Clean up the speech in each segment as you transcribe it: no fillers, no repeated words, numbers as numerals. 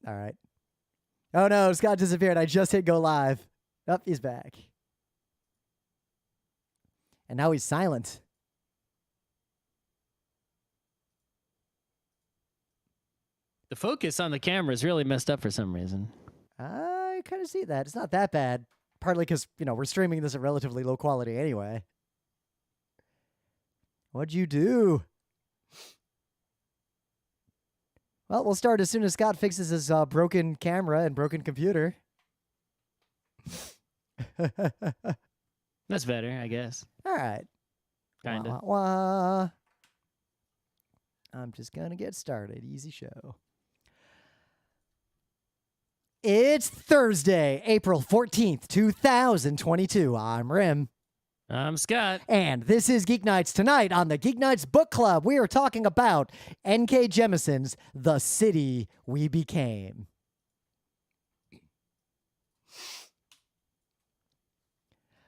All right. Oh no, Scott disappeared. I just hit go live. Oh, he's back. And now he's silent. The focus on the camera is really messed up for some reason. I kind of see that. It's not that bad. Partly because, we're streaming this at relatively low quality anyway. What'd you do? Well, we'll start as soon as Scott fixes his broken camera and broken computer. That's better, I guess. All right. Kinda. Wah, wah, wah. I'm just going to get started. Easy show. It's Thursday, April 14th, 2022. I'm Rim. I'm Scott. And this is Geek Nights. Tonight on the GeekNights Book Club, we are talking about N.K. Jemisin's The City We Became.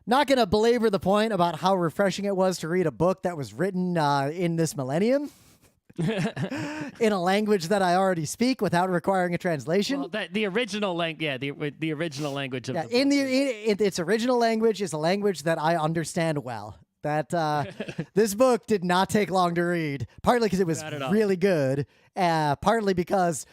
Not going to belabor the point about how refreshing it was to read a book that was written in this millennium. In a language that I already speak without requiring a translation. Well, the original language, the original language of the book. In its original language is a language that I understand well. That this book did not take long to read, partly because it was really good, partly because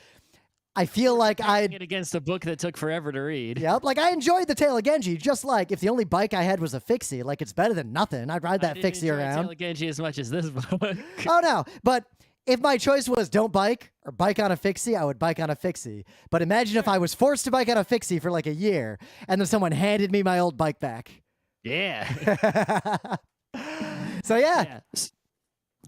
I feel like I'd it against a book that took forever to read. Yep, like I enjoyed the Tale of Genji, just like if the only bike I had was a fixie, like it's better than nothing. I'd ride that fixie around. Tale of Genji as much as this book. Oh no, but if my choice was don't bike or bike on a fixie, I would bike on a fixie. But imagine if I was forced to bike on a fixie for like a year and then someone handed me my old bike back. Yeah. So yeah.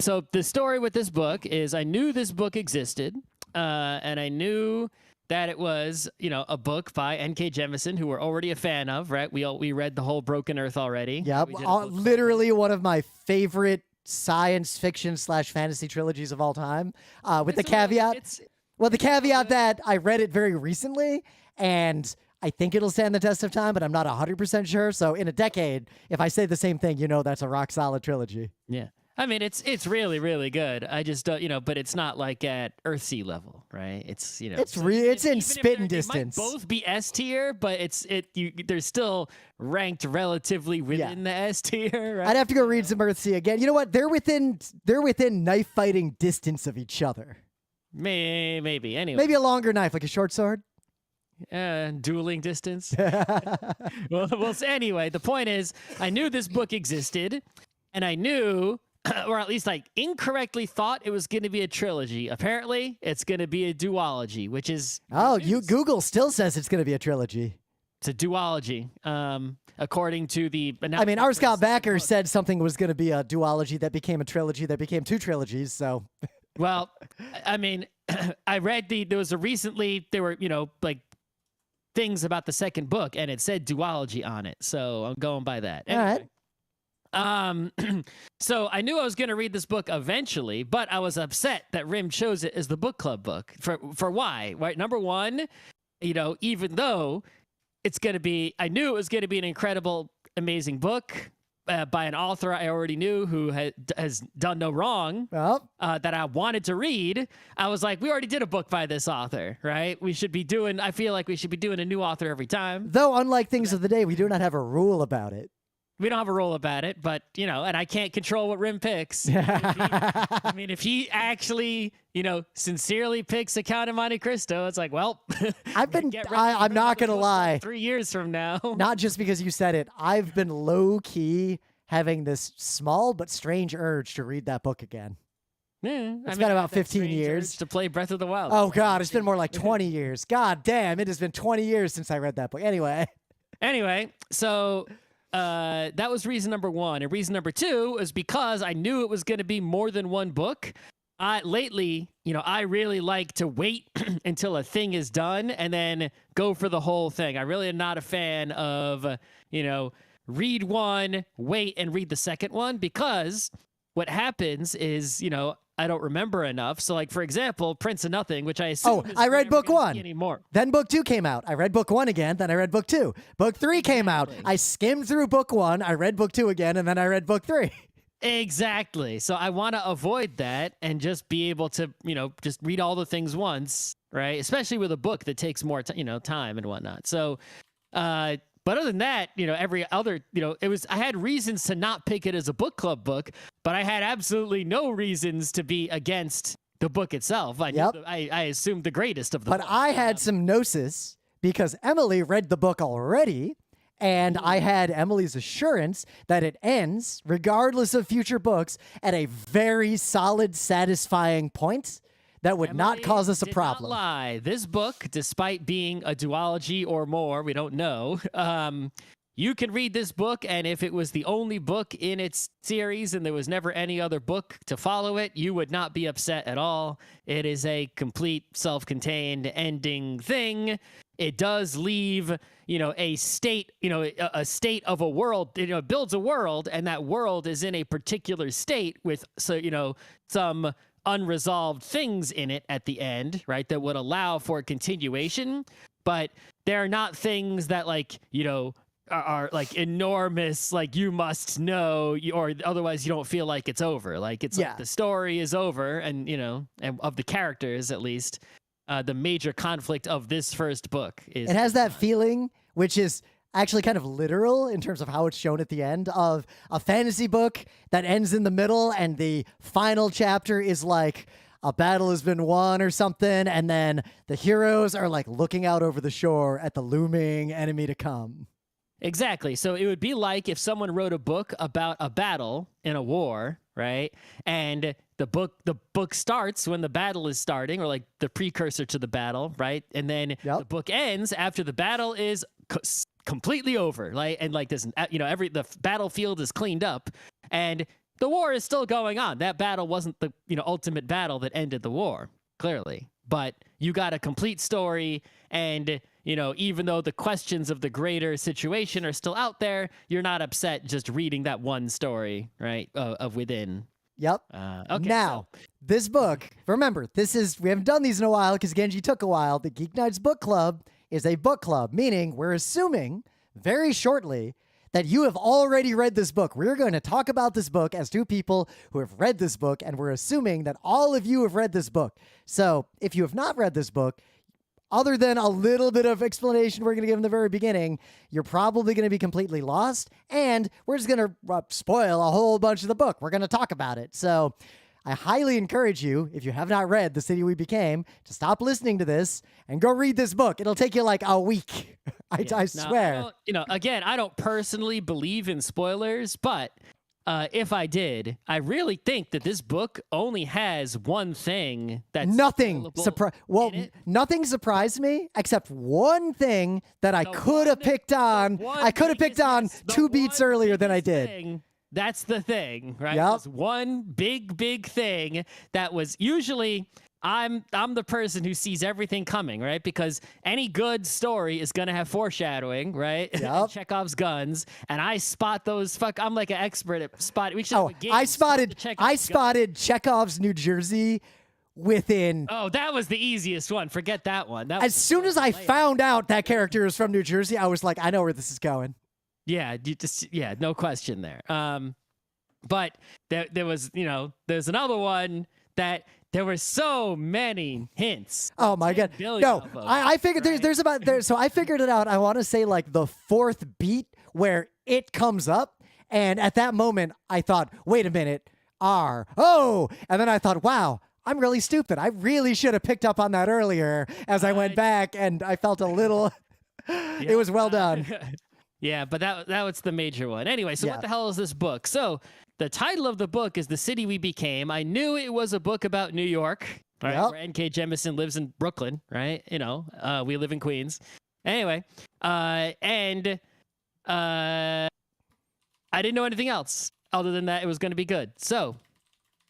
So the story with this book is I knew this book existed, and I knew that it was, a book by N.K. Jemisin, who we're already a fan of, right? We read the whole Broken Earth already. Yep, literally one of my favorite science fiction / fantasy trilogies of all time, with the caveat. The caveat that I read it very recently, and I think it'll stand the test of time, but I'm not 100% sure. So in a decade, if I say the same thing, that's a rock solid trilogy. Yeah. I mean, it's really, really good. I just don't, but it's not like at Earthsea level, right? It's, it's in spitting distance. They might both be S tier, but they're still ranked relatively within the S tier, right? I'd have to go read some Earthsea again. You know what? They're within knife fighting distance of each other. Maybe. Anyway. Maybe a longer knife, like a short sword. Dueling distance. well, so anyway, the point is, I knew this book existed, and I knew, or at least I incorrectly thought it was going to be a trilogy. Apparently, it's going to be a duology, which is... Google still says it's going to be a trilogy. It's a duology, according to the... I mean, R. Scott Bakker said something was going to be a duology that became a trilogy that became two trilogies, so... Well, I mean, I read there were, things about the second book, and it said duology on it, so I'm going by that. Anyway, all right. So I knew I was going to read this book eventually, but I was upset that Rim chose it as the book club book. For why? Right? Number one, even though I knew it was going to be an incredible, amazing book by an author I already knew who has done no wrong, that I wanted to read. I was like, we already did a book by this author, right? I feel like we should be doing a new author every time. Though, unlike Things of the Day, we do not have a rule about it. We don't have a rule about it, but, and I can't control what Rim picks. If he actually, sincerely picks A Count of Monte Cristo, it's like, well, I'm not going to lie. 3 years from now. Not just because you said it. I've been low-key having this small but strange urge to read that book again. Yeah, it's been about 15 years. To play Breath of the Wild. Oh, God, it's been more like 20 years. God damn, it has been 20 years since I read that book. Anyway, so... that was reason number one. And reason number two is because I knew it was going to be more than one book. Lately, I really like to wait until a thing is done and then go for the whole thing. I really am not a fan of, read one, wait, and read the second one, because what happens is, I don't remember enough. So, like, for example, Prince of Nothing, which I assume I read book one. Anymore. Then book two came out. I read book one again. Then I read book two. Book three came out. I skimmed through book one. I read book two again, and then I read book three. Exactly. So I want to avoid that and just be able to, just read all the things once, right? Especially with a book that takes more, time and whatnot. So, but other than that, every other, I had reasons to not pick it as a book club book, but I had absolutely no reasons to be against the book itself. I assumed the greatest of the But book. I had some gnosis because Emily read the book already. And I had Emily's assurance that it ends, regardless of future books, at a very solid, satisfying point that would not cause us a problem. Not lie. This book, despite being a duology or more, we don't know. You can read this book, and if it was the only book in its series and there was never any other book to follow it, you would not be upset at all. It is a complete self-contained ending thing. It does leave, a state, a state of a world, it builds a world, and that world is in a particular state with, some unresolved things in it at the end, right, that would allow for continuation. But they're not things that, are like enormous, like you must know, or otherwise you don't feel like it's over. Like it's like the story is over, and and of the characters at least. The major conflict of this first book is... It has that feeling, which is actually kind of literal in terms of how it's shown at the end, of a fantasy book that ends in the middle and the final chapter is like a battle has been won or something, and then the heroes are like looking out over the shore at the looming enemy to come. Exactly. So it would be like if someone wrote a book about a battle in a war, right? And the book starts when the battle is starting, or like the precursor to the battle, right? And then the book ends after the battle is completely over, and like this, the battlefield is cleaned up, and the war is still going on. That battle wasn't the ultimate battle that ended the war, clearly, but you got a complete story, and even though the questions of the greater situation are still out there, you're not upset just reading that one story, right, of within. Yep. Okay. Now, this book, remember, we haven't done these in a while because Genji took a while. The GeekNights Book Club is a book club, meaning we're assuming very shortly that you have already read this book. We're going to talk about this book as two people who have read this book, and we're assuming that all of you have read this book. So if you have not read this book, other than a little bit of explanation we're going to give in the very beginning, you're probably going to be completely lost, and we're just going to spoil a whole bunch of the book. We're going to talk about it. So I highly encourage you, if you have not read The City We Became, to stop listening to this and go read this book. It'll take you like a week. I swear. Again, I don't personally believe in spoilers, but if I did, I really think that this book only has one thing that's nothing surprised me except one thing that I could have picked on. I could have picked on 2 beats earlier than I did. That's the thing, right? Yep. This one big thing that was usually... I'm the person who sees everything coming, right? Because any good story is gonna have foreshadowing, right? Yep. Chekhov's guns, and I spot those. I'm like an expert at spot. We should have a game. I spotted Chekhov's New Jersey within. Oh, that was the easiest one. Forget that one. As soon as I found out that character is from New Jersey, I was like, I know where this is going. Yeah, no question there. But there was, there's another one that. There were so many hints. Oh my God! No, I figured right? So I figured it out. I want to say like the 4th beat where it comes up, and at that moment I thought, wait a minute, and then I thought, wow, I'm really stupid. I really should have picked up on that earlier. As I went back, and I felt a little. It was well done. Yeah, but that was the major one. Anyway, so what the hell is this book? So. The title of the book is The City We Became. I knew it was a book about New York, right? Where N.K. Jemisin lives in Brooklyn, right? We live in Queens. Anyway, and I didn't know anything else other than that it was going to be good. So,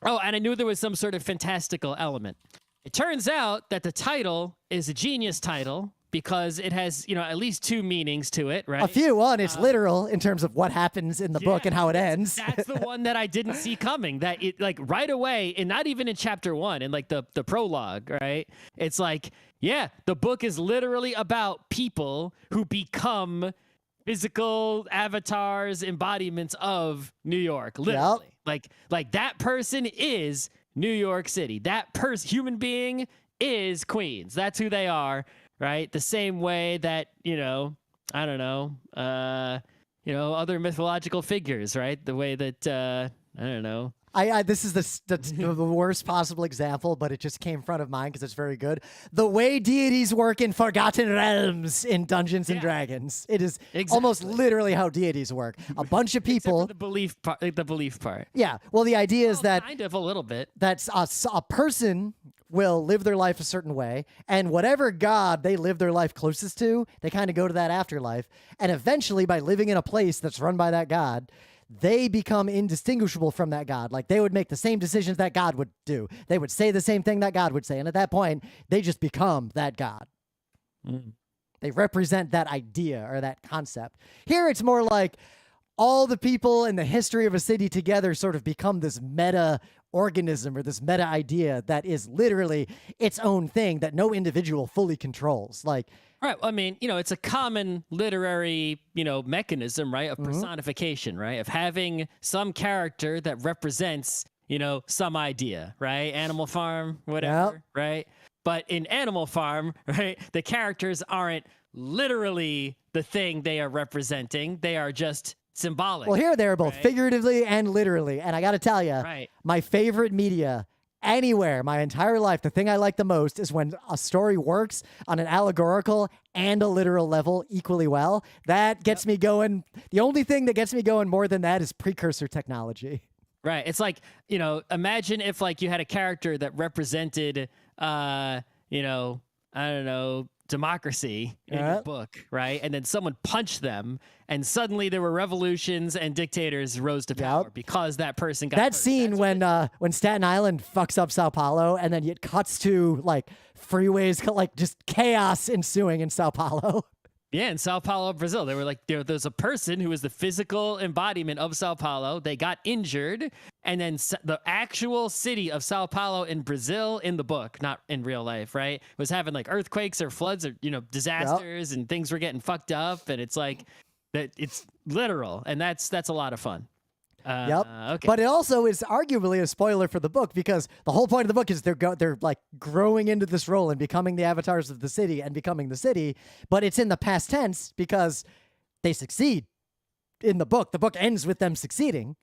and I knew there was some sort of fantastical element. It turns out that the title is a genius title, because it has, at least 2 meanings to it, right? A few. One, it's literal in terms of what happens in the book and how it ends. That's the one that I didn't see coming. That it, like, right away, and not even in chapter 1, in like the prologue, right? It's like, the book is literally about people who become physical avatars, embodiments of New York, literally. Like that person is New York City. That human being is Queens. That's who they are, right? The same way that, I don't know, other mythological figures, right? The way that, I don't know. This is the worst possible example, but it just came in front of mine because it's very good. The way deities work in Forgotten Realms in Dungeons and Dragons. It is almost literally how deities work. A bunch of people. Except for the belief part. Yeah. Well, the idea is that kind of a little bit. That's a person will live their life a certain way, and whatever god they live their life closest to, they kind of go to that afterlife, and eventually, by living in a place that's run by that god, they become indistinguishable from that god. Like, they would make the same decisions that God would do. They would say the same thing that God would say. And at that point, they just become that god. They represent that idea or that concept. Here, it's more like all the people in the history of a city together sort of become this meta organism or this meta idea that is literally its own thing that no individual fully controls. Like, right. I mean, it's a common literary, mechanism, right, of personification, right, of having some character that represents, some idea, right? Animal Farm, whatever, right? But in Animal Farm, right, the characters aren't literally the thing they are representing. They are just symbolic. Well, here they're both figuratively and literally. And I got to tell you, my favorite media anywhere, my entire life, the thing I like the most is when a story works on an allegorical and a literal level equally well. That gets me going. The only thing that gets me going more than that is precursor technology. Right. It's like, imagine if like you had a character that represented, I don't know, democracy in your book, right? And then someone punched them, and suddenly there were revolutions and dictators rose to power because that person got that hurt. scene when Staten Island fucks up Sao Paulo, and then it cuts to like freeways, like just chaos ensuing in Sao Paulo. Yeah, in Sao Paulo, Brazil, they were like, there's a person who is the physical embodiment of Sao Paulo. They got injured, and then the actual city of Sao Paulo in Brazil, in the book, not in real life, right, was having like earthquakes or floods or disasters, and things were getting fucked up, and it's like that. It's literal, and that's a lot of fun. Okay. But it also is arguably a spoiler for the book, because the whole point of the book is they're like growing into this role and becoming the avatars of the city and becoming the city, but it's in the past tense because they succeed in the book. The book ends with them succeeding.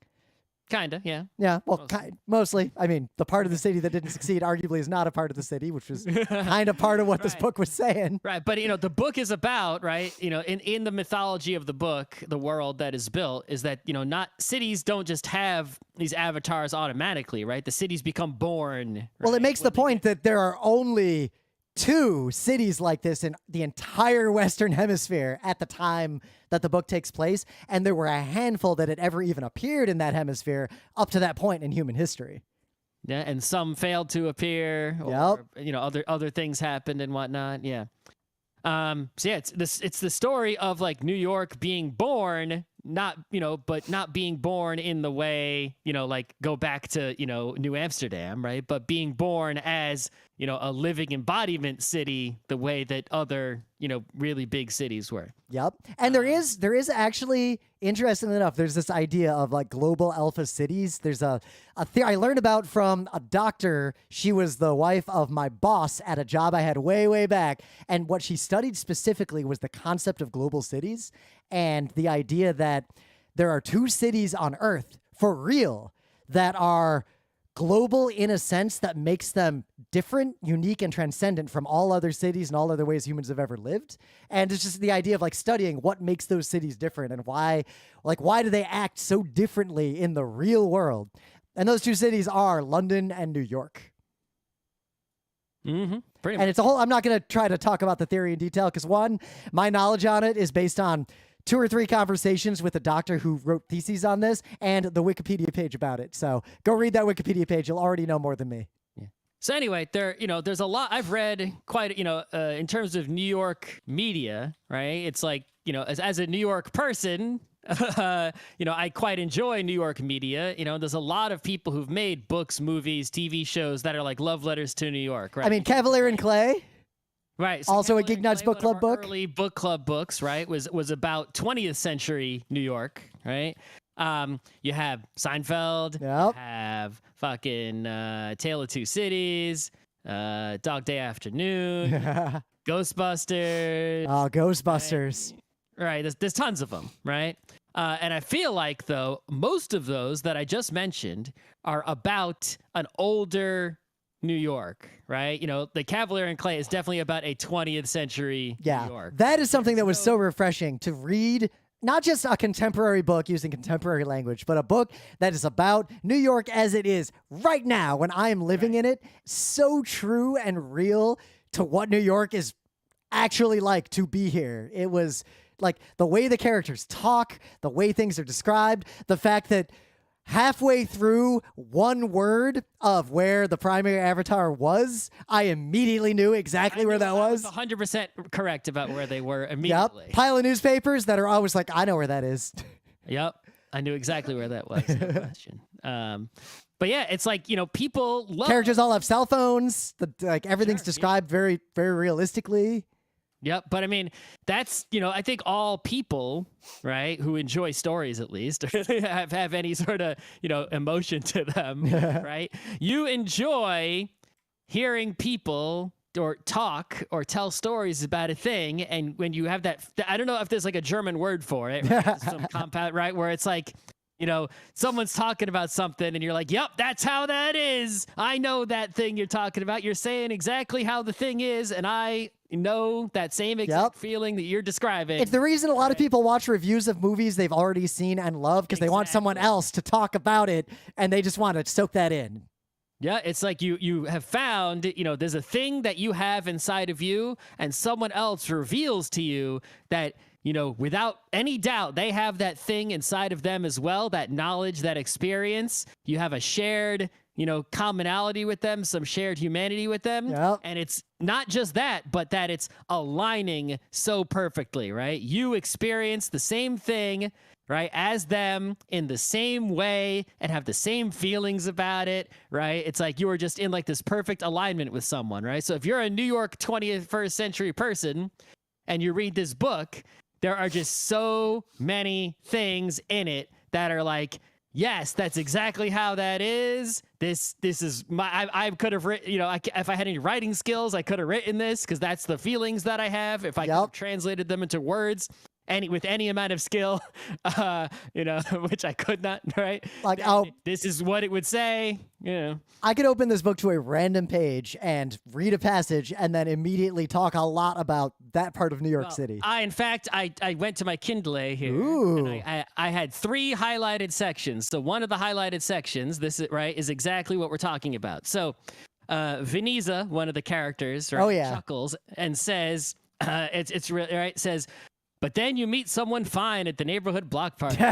Kinda, yeah. Yeah, well, mostly. I mean, the part of the city that didn't succeed arguably is not a part of the city, which was kind of part of what this book was saying. Right, but the book is about, right, in the mythology of the book, the world that is built is that, not cities don't just have these avatars automatically, right? The cities become born. Right? Well, it makes the point that there are only 2 cities like this in the entire Western Hemisphere at the time that the book takes place, and there were a handful that had ever even appeared in that hemisphere up to that point in human history. Yeah, and some failed to appear, or other things happened and whatnot. Yeah. So yeah, it's the story of like New York being born, but not being born in the way, like go back to, New Amsterdam, right? But being born as, a living embodiment city, the way that other, really big cities were. Yep. And there is actually, interestingly enough, there's this idea of like global alpha cities. There's a theory I learned about from a doctor. She was the wife of my boss at a job I had way, way back. And what she studied specifically was the concept of global cities and the idea that there are 2 cities on Earth for real that are global in a sense that makes them different, unique, and transcendent from all other cities and all other ways humans have ever lived. And it's just the idea of like studying what makes those cities different and why do they act so differently in the real world. And those 2 cities are London and New York. Pretty much. And it's I'm not going to try to talk about the theory in detail because, one, my knowledge on it is based on 2 or 3 conversations with a doctor who wrote theses on this and the Wikipedia page about it. So go read that Wikipedia page. You'll already know more than me. Yeah. So anyway, there's a lot I've read quite, in terms of New York media, right? It's like, as a New York person, I quite enjoy New York media. There's a lot of people who've made books, movies, TV shows that are like love letters to New York, right? I mean, Cavalier and Clay. Right. So also a GeekNights Book Club book. Early book club books, right, was about 20th century New York, right? You have Seinfeld. Yep. You have fucking Tale of Two Cities, Dog Day Afternoon, Ghostbusters. Oh, Ghostbusters. Right. There's tons of them, right? And I feel like, though, most of those that I just mentioned are about an older New York, right? The Cavalier and Clay is definitely about a 20th century New York. That is something that was so refreshing to read. Not just a contemporary book using contemporary language, but a book that is about New York as it is right now when I am living in it. So true and real to what New York is actually like to be here. It was like the way the characters talk, the way things are described, the fact that halfway through one word of where the primary avatar was, I immediately knew exactly where that was. 100% correct about where they were immediately. Yep. Pile of newspapers that are always like, I know where that is. Yep. I knew exactly where that was. No question. But yeah, it's like, people love... Characters all have cell phones. Everything's described very, very realistically. Yep. But I mean, that's, I think all people, right, who enjoy stories at least, or have any sort of, emotion to them, right? You enjoy hearing people or talk or tell stories about a thing. And when you have that, I don't know if there's like a German word for it, right? Some compound, right? Where it's like, someone's talking about something and you're like, yep, that's how that is. I know that thing you're talking about. You're saying exactly how the thing is. And I know that same exact feeling that you're describing. It's the reason a lot of people watch reviews of movies they've already seen and love because they want someone else to talk about it and they just want to soak that in. Yeah, it's like you have found, there's a thing that you have inside of you and someone else reveals to you that, without any doubt, they have that thing inside of them as well, that knowledge, that experience. You have a shared, commonality with them, some shared humanity with them. Yep. And it's not just that, but that it's aligning so perfectly, right? You experience the same thing, right, as them in the same way and have the same feelings about it, right? It's like you are just in like this perfect alignment with someone, right? So if you're a New York 21st century person and you read this book, there are just so many things in it that are like, yes, that's exactly how that is. This is I could have written, if I had any writing skills, I could have written this because that's the feelings that I have. If I could have translated them into words, with any amount of skill, which I could not, right? Like, this is what it would say. I could open this book to a random page and read a passage and then immediately talk a lot about that part of New York City. In fact, I went to my Kindle here. Ooh. And I had 3 highlighted sections. So one of the highlighted sections, is exactly what we're talking about. So Veniza, one of the characters, right, chuckles and says, it's really right, says, but then you meet someone fine at the neighborhood block party.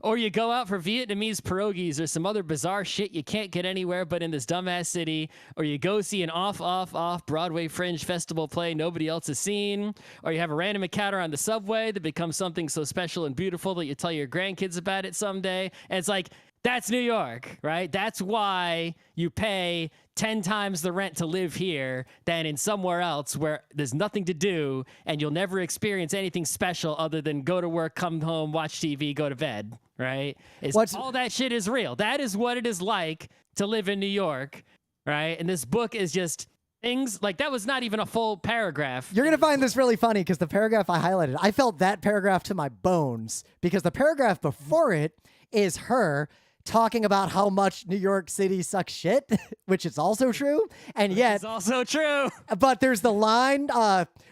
Or you go out for Vietnamese pierogies or some other bizarre shit you can't get anywhere but in this dumbass city. Or you go see an off Broadway fringe festival play nobody else has seen. Or you have a random encounter on the subway that becomes something so special and beautiful that you tell your grandkids about it someday. And it's like, that's New York, right? That's why you pay 10 times the rent to live here than in somewhere else where there's nothing to do and you'll never experience anything special other than go to work, come home, watch TV, go to bed, right? All that shit is real. That is what it is like to live in New York, right? And this book is just things like that was not even a full paragraph. You're going to find this really funny because the paragraph I highlighted, I felt that paragraph to my bones because the paragraph before it is her talking about how much New York City sucks shit, which is also true. And yet, it's also true. But there's the line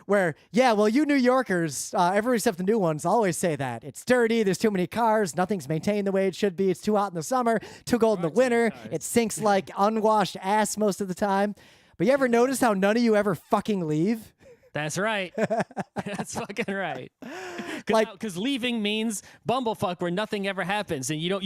where, you New Yorkers, every except the new ones, always say that. It's dirty, there's too many cars, nothing's maintained the way it should be, it's too hot in the summer, too cold in the winter, it sinks like unwashed ass most of the time. But you ever notice how none of you ever fucking leave? That's right. That's fucking right. Because leaving means bumblefuck where nothing ever happens, and you want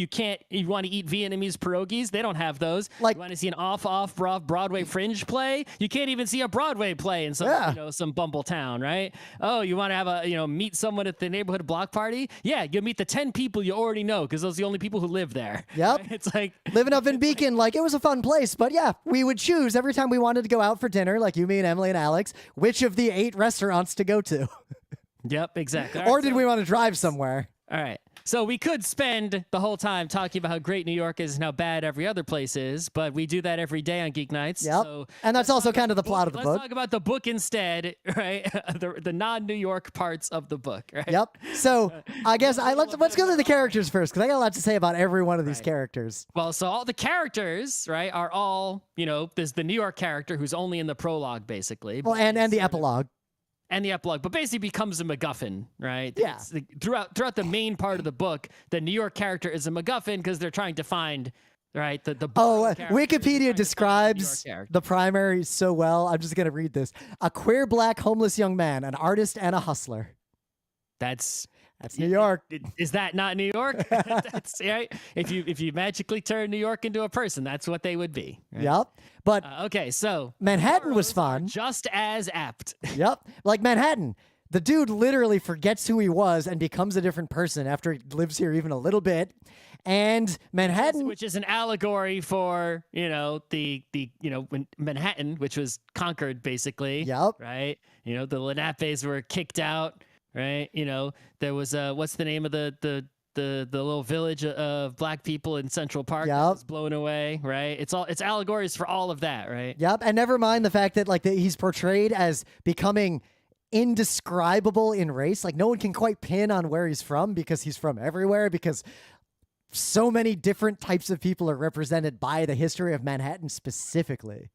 to eat Vietnamese pierogies? They don't have those. Like, you want to see an off Broadway fringe play? You can't even see a Broadway play in some bumble town, right? Oh, you want to have meet someone at the neighborhood block party? Yeah, you'll meet the 10 people you already know because those are the only people who live there. Yep. Right? It's like living up in Beacon, it was a fun place, but we would choose every time we wanted to go out for dinner, like you, me, and Emily and Alex, which of the 8 restaurants to go to. Yep, exactly. Or did we want to drive somewhere? All right. So we could spend the whole time talking about how great New York is and how bad every other place is, but we do that every day on Geek Nights. Yep. So and that's also kind of the plot of the book. Let's talk about the book instead, right? the non-New York parts of the book, right? Yep. So I guess let's go to the characters first, because I got a lot to say about every one of these characters. Well, so all the characters, right, are all, there's the New York character who's only in the prologue, basically. Well, and the epilogue. And the epilogue, but basically becomes a MacGuffin, right? Yeah. Throughout the main part of the book, the New York character is a MacGuffin because they're trying to find, right, the Wikipedia describes the primary so well. I'm just going to read this. A queer black homeless young man, an artist and a hustler. That's New York. Is that not New York? That's right. If you magically turn New York into a person, that's what they would be. Right? Yep. But okay, so Manhattan was fun. Just as apt. Yep. Like Manhattan. The dude literally forgets who he was and becomes a different person after he lives here even a little bit. And Manhattan, which is an allegory for, when Manhattan, which was conquered basically. Yep. Right? The Lenapes were kicked out. Right, there was what's the name of the little village of black people in Central Park that was blown away. Right, it's allegories for all of that. Right. Yep, and never mind the fact that he's portrayed as becoming indescribable in race. Like no one can quite pin on where he's from because he's from everywhere. Because so many different types of people are represented by the history of Manhattan specifically.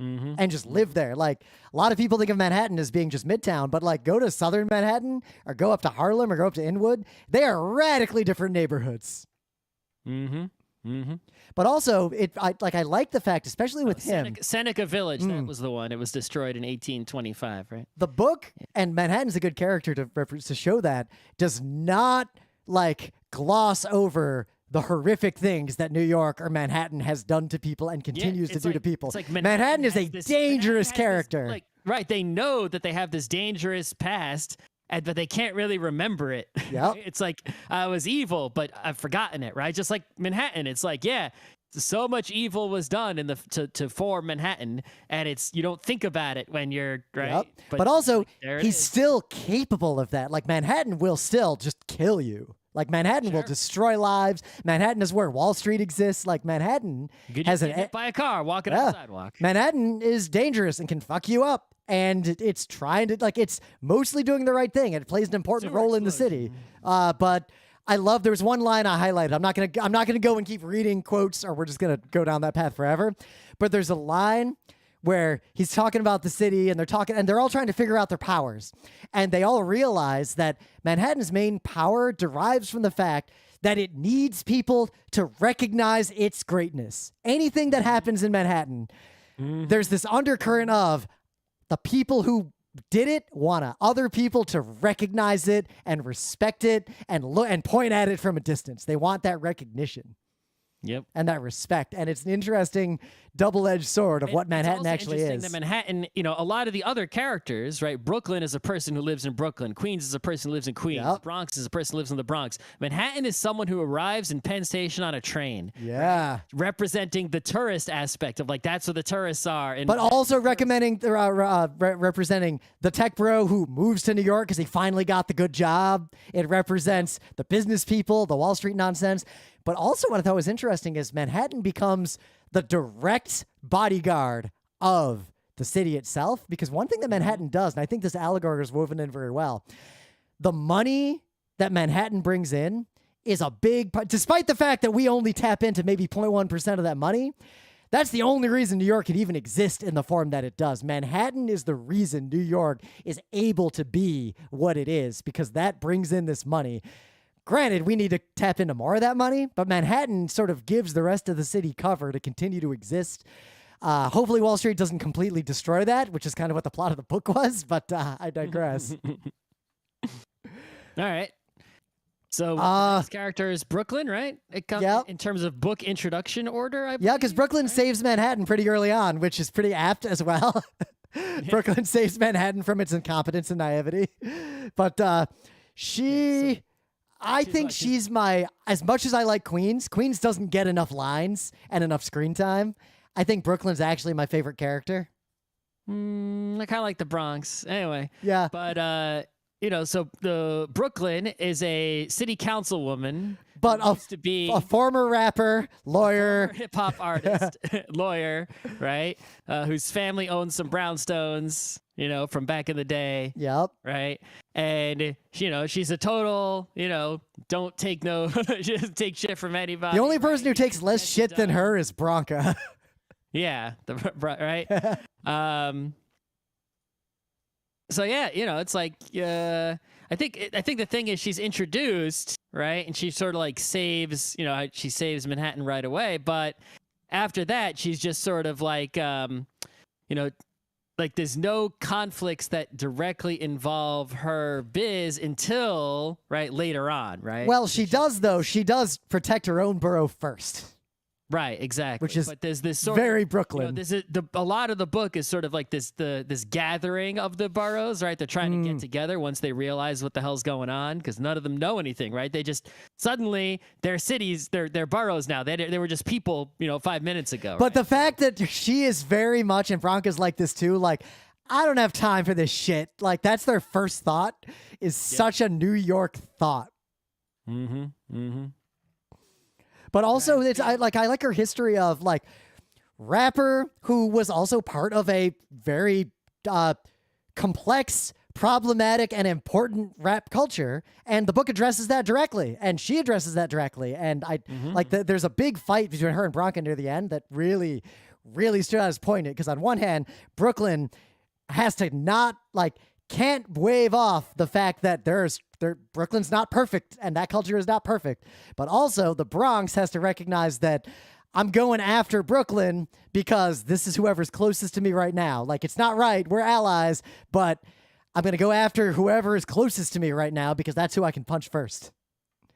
Mm-hmm. And just live there. Like a lot of people think of Manhattan as being just Midtown, but like go to Southern Manhattan or go up to Harlem or go up to Inwood. They are radically different neighborhoods. Mm-hmm. Mm-hmm. But also, I like the fact, especially with him, Seneca Village. That was the one. It was destroyed in 1825. Right. The book, and Manhattan's a good character to show that, does not gloss over the horrific things that New York or Manhattan has done to people and continues to do to people. Like Manhattan is a dangerous character. Right. They know that they have this dangerous past, but they can't really remember it. Yep. It's like, I was evil, but I've forgotten it, right? Just like Manhattan. It's like, yeah, so much evil was done to form Manhattan, and you don't think about it when you're, right? Yep. But also, he's still capable of that. Like, Manhattan will still just kill you. Like, Manhattan will destroy lives. Manhattan is where Wall Street exists. Like, Manhattan has get hit by a car walking on the sidewalk. Manhattan is dangerous and can fuck you up. And it's trying to, it's mostly doing the right thing. And it plays an important role in the city. But I love, there was one line I highlighted. I'm not gonna go and keep reading quotes, or we're just gonna go down that path forever. But there's a line where he's talking about the city, and they're all trying to figure out their powers. And they all realize that Manhattan's main power derives from the fact that it needs people to recognize its greatness. Anything that happens in Manhattan, there's this undercurrent of the people who did it want other people to recognize it and respect it and look and point at it from a distance. They want that recognition. Yep. And that respect. And it's an interesting double-edged sword of what Manhattan actually is. That Manhattan, a lot of the other characters, right? Brooklyn is a person who lives in Brooklyn. Queens is a person who lives in Queens. Yep. Bronx is a person who lives in the Bronx. Manhattan is someone who arrives in Penn Station on a train. Yeah. Right? Representing the tourist aspect of that's where the tourists are. But also representing the tech bro who moves to New York because he finally got the good job. It represents the business people, the Wall Street nonsense. But also what I thought was interesting is Manhattan becomes the direct bodyguard of the city itself. Because one thing that Manhattan does, and I think this allegory is woven in very well, the money that Manhattan brings in is a big part, despite the fact that we only tap into maybe 0.1% of that money. That's the only reason New York could even exist in the form that it does. Manhattan is the reason New York is able to be what it is, because that brings in this money. Granted, we need to tap into more of that money, but Manhattan sort of gives the rest of the city cover to continue to exist. Hopefully Wall Street doesn't completely destroy that, which is kind of what the plot of the book was, but I digress. All right. So this character is Brooklyn, right? It comes in terms of book introduction order, I believe. Yeah, because Brooklyn saves Manhattan pretty early on, which is pretty apt as well. Brooklyn saves Manhattan from its incompetence and naivety. But I think she's as much as I like Queens doesn't get enough lines and enough screen time. I think Brooklyn's actually my favorite character. I kind of like the Bronx. Anyway. Yeah. But so the Brooklyn is a city councilwoman, but used to be a former rapper, lawyer, hip hop artist, lawyer, right? Whose family owns some brownstones, from back in the day. Yep. Right. And she's a total, don't take she doesn't take shit from anybody. The only person who takes less shit than her is Bronca. Yeah. Right. So yeah, it's like I think the thing is she's introduced, right, and she sort of like saves Manhattan right away, but after that she's just sort of like like there's no conflicts that directly involve her biz until later on, right? Well, she does though. She does protect her own borough first. Right, exactly. Which is but there's this sort very of, Brooklyn. A lot of the book is sort of like this gathering of the boroughs, right? They're trying to get together once they realize what the hell's going on, because none of them know anything, right? They just suddenly they're cities, they're boroughs now. They were just people, 5 minutes ago. But the fact that she is very much, and Bronca's like this too, like, I don't have time for this shit. Like, that's their first thought, is such a New York thought. Mm-hmm. Mm-hmm. But also, I like her history of like rapper who was also part of a very complex, problematic, and important rap culture, and the book addresses that directly, and she addresses that directly, and there's a big fight between her and Bronca near the end that really, really stood out as poignant, because on one hand, Brooklyn has to can't wave off the fact that Brooklyn's not perfect and that culture is not perfect. But also the Bronx has to recognize that I'm going after Brooklyn because this is whoever's closest to me right now. Like, it's not right. We're allies, but I'm going to go after whoever is closest to me right now because that's who I can punch first.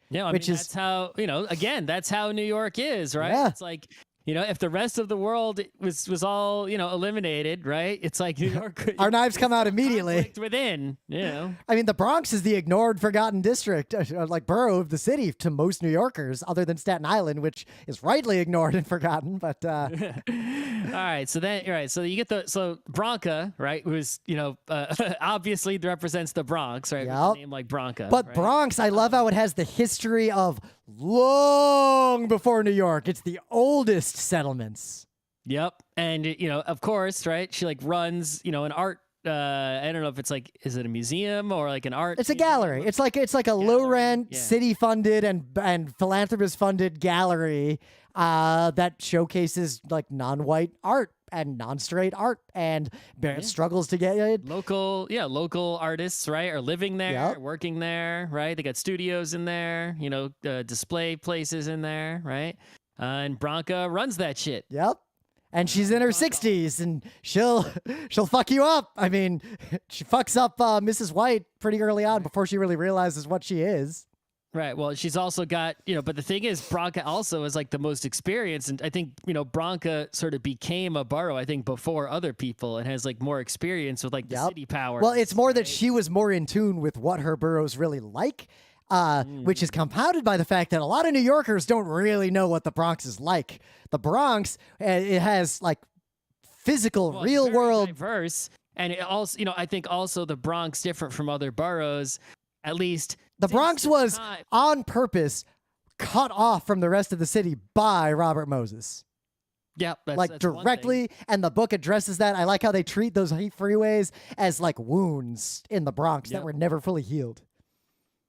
Yeah, that's how, again, that's how New York is, right? Yeah. It's like, if the rest of the world was all, eliminated, right? It's like New York. Our knives come out immediately. Within, I mean, the Bronx is the ignored, forgotten district, like borough of the city to most New Yorkers, other than Staten Island, which is rightly ignored and forgotten. But all right, so you get so Bronca, right? Who's obviously represents the Bronx, right? Yep. With a name like Bronca. But right? Bronx, I love how it has the history of long before New York. It's the oldest settlements. Yep. And of course, right, she runs an art I don't know if it's is it a museum or an art it's a gallery. It's like a low rent, city funded and philanthropist funded gallery that showcases non-white art and non-straight art and struggles to get local artists, right, are living there, working there, right? They got studios in there, display places in there, right? And Bronca runs that shit. Yep. And she's in her 60s, and she'll fuck you up. I mean, she fucks up Mrs. White pretty early on before she really realizes what she is. Right. Well, she's also got, but the thing is, Bronca also is the most experienced. And I think, Bronca sort of became a borough, I think, before other people and has more experience with the city power. Well, it's more that she was more in tune with what her boroughs really like, which is compounded by the fact that a lot of New Yorkers don't really know what the Bronx is like. The Bronx, it has physical, real world, diverse, and it also, I think also the Bronx different from other boroughs. At least the Bronx was on purpose cut off from the rest of the city by Robert Moses. Yep, that's directly, and the book addresses that. I like how they treat those freeways as wounds in the Bronx that were never fully healed.